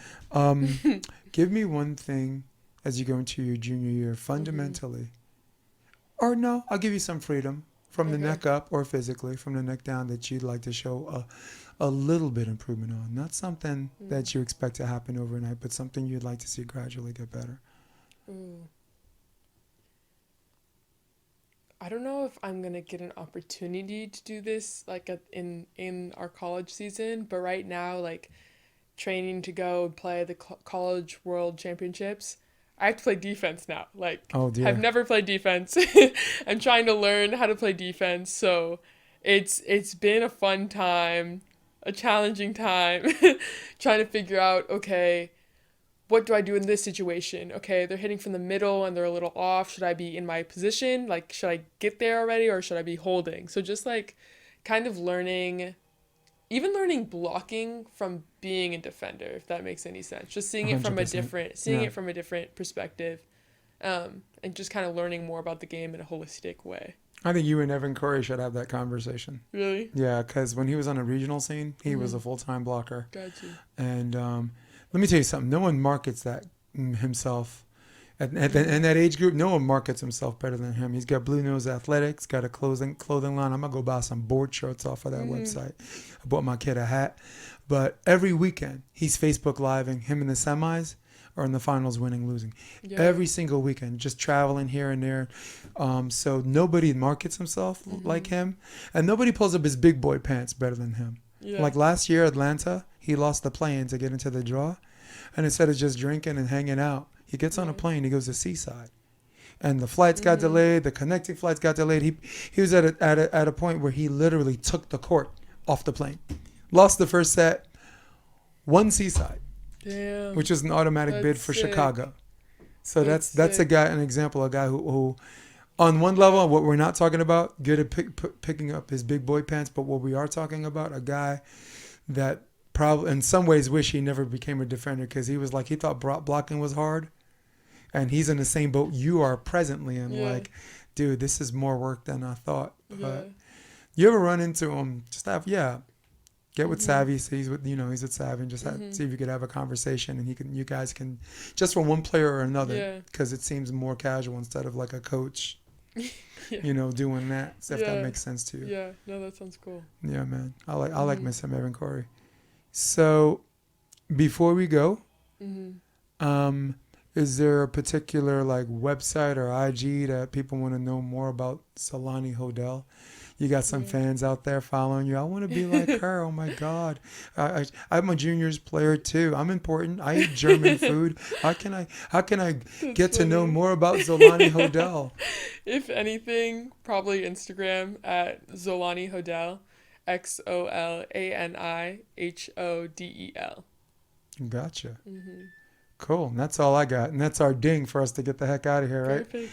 Give me one thing as you go into your junior year, fundamentally. Or no, I'll give you some freedom from the neck up or physically, from the neck down, that you'd like to show a little bit improvement on. Not something that you expect to happen overnight, but something you'd like to see gradually get better. I don't know if I'm going to get an opportunity to do this like in our college season, but right now, like training to go and play the college world championships, I have to play defense now. Like, I've never played defense. I'm trying to learn how to play defense. So it's been a fun time, a challenging time, trying to figure out, okay, what do I do in this situation? Okay, they're hitting from the middle and they're a little off. Should I be in my position? Like, should I get there already or should I be holding? So just like kind of learning blocking from being a defender, if that makes any sense. Just seeing it from a different perspective, and just kind of learning more about the game in a holistic way. I think you and Evan Corey should have that conversation. Really? Yeah, because when he was on a regional scene, he was a full-time blocker. Gotcha. And let me tell you something. No one markets that himself. In that age group, no one markets himself better than him. He's got Blue Nose Athletics, got a clothing line. I'm going to go buy some board shorts off of that website. I bought my kid a hat. But every weekend, he's Facebook Living, him in the semis or in the finals, winning, losing. Yeah. Every single weekend, just traveling here and there. So nobody markets himself like him. And nobody pulls up his big boy pants better than him. Yeah. Like last year, Atlanta, he lost the play-in to get into the draw. And instead of just drinking and hanging out, he gets on a plane, he goes to Seaside. And the flights got delayed, the connecting flights got delayed. He was at a point where he literally took the court off the plane. Lost the first set, won Seaside. Damn. Which is an automatic bid for sick. Chicago. So that's an example of a guy who on one level, what we're not talking about, good at picking up his big boy pants, but what we are talking about, a guy that probably in some ways wish he never became a defender, because he was like, he thought blocking was hard. and he's in the same boat you are presently in. Yeah. Like, dude, this is more work than I thought. But Yeah. you ever run into him? Just have get with Savvy. So he's with he's with Savvy, and just see if you could have a conversation, and you guys can just from one player or another, because it seems more casual instead of like a coach. Doing that. So if that makes sense to you. Yeah, no, that sounds cool. Yeah, man. I like Mr. Evan Corey. So before we go, is there a particular like website or IG that people want to know more about Xolani Hodel? You got some fans out there following you. I want to be like her. Oh my God. I'm a juniors player too. I'm important. I eat German food. How can I get to know more about Xolani Hodel? If anything, probably Instagram at Xolani Hodel, XOLANIHODEL. Gotcha. Cool. And that's all I got. And that's our ding for us to get the heck out of here, right? Perfect.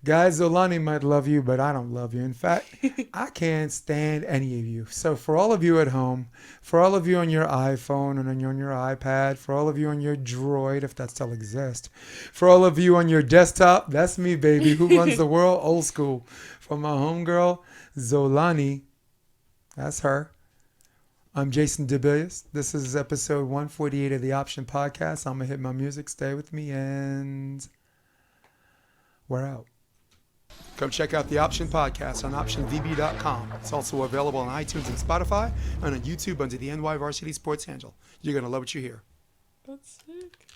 Guys, Xolani might love you, but I don't love you. In fact, I can't stand any of you. So for all of you at home, for all of you on your iPhone and on your iPad, for all of you on your Droid, if that still exists, for all of you on your desktop, that's me, baby. Who runs the world? Old school. For my homegirl, Xolani, that's her. I'm Jason DeBillius. This is episode 148 of the Option Podcast. I'm going to hit my music. Stay with me, and we're out. Come check out the Option Podcast on OptionVB.com. It's also available on iTunes and Spotify, and on YouTube under the NY Varsity Sports handle. You're going to love what you hear. That's sick.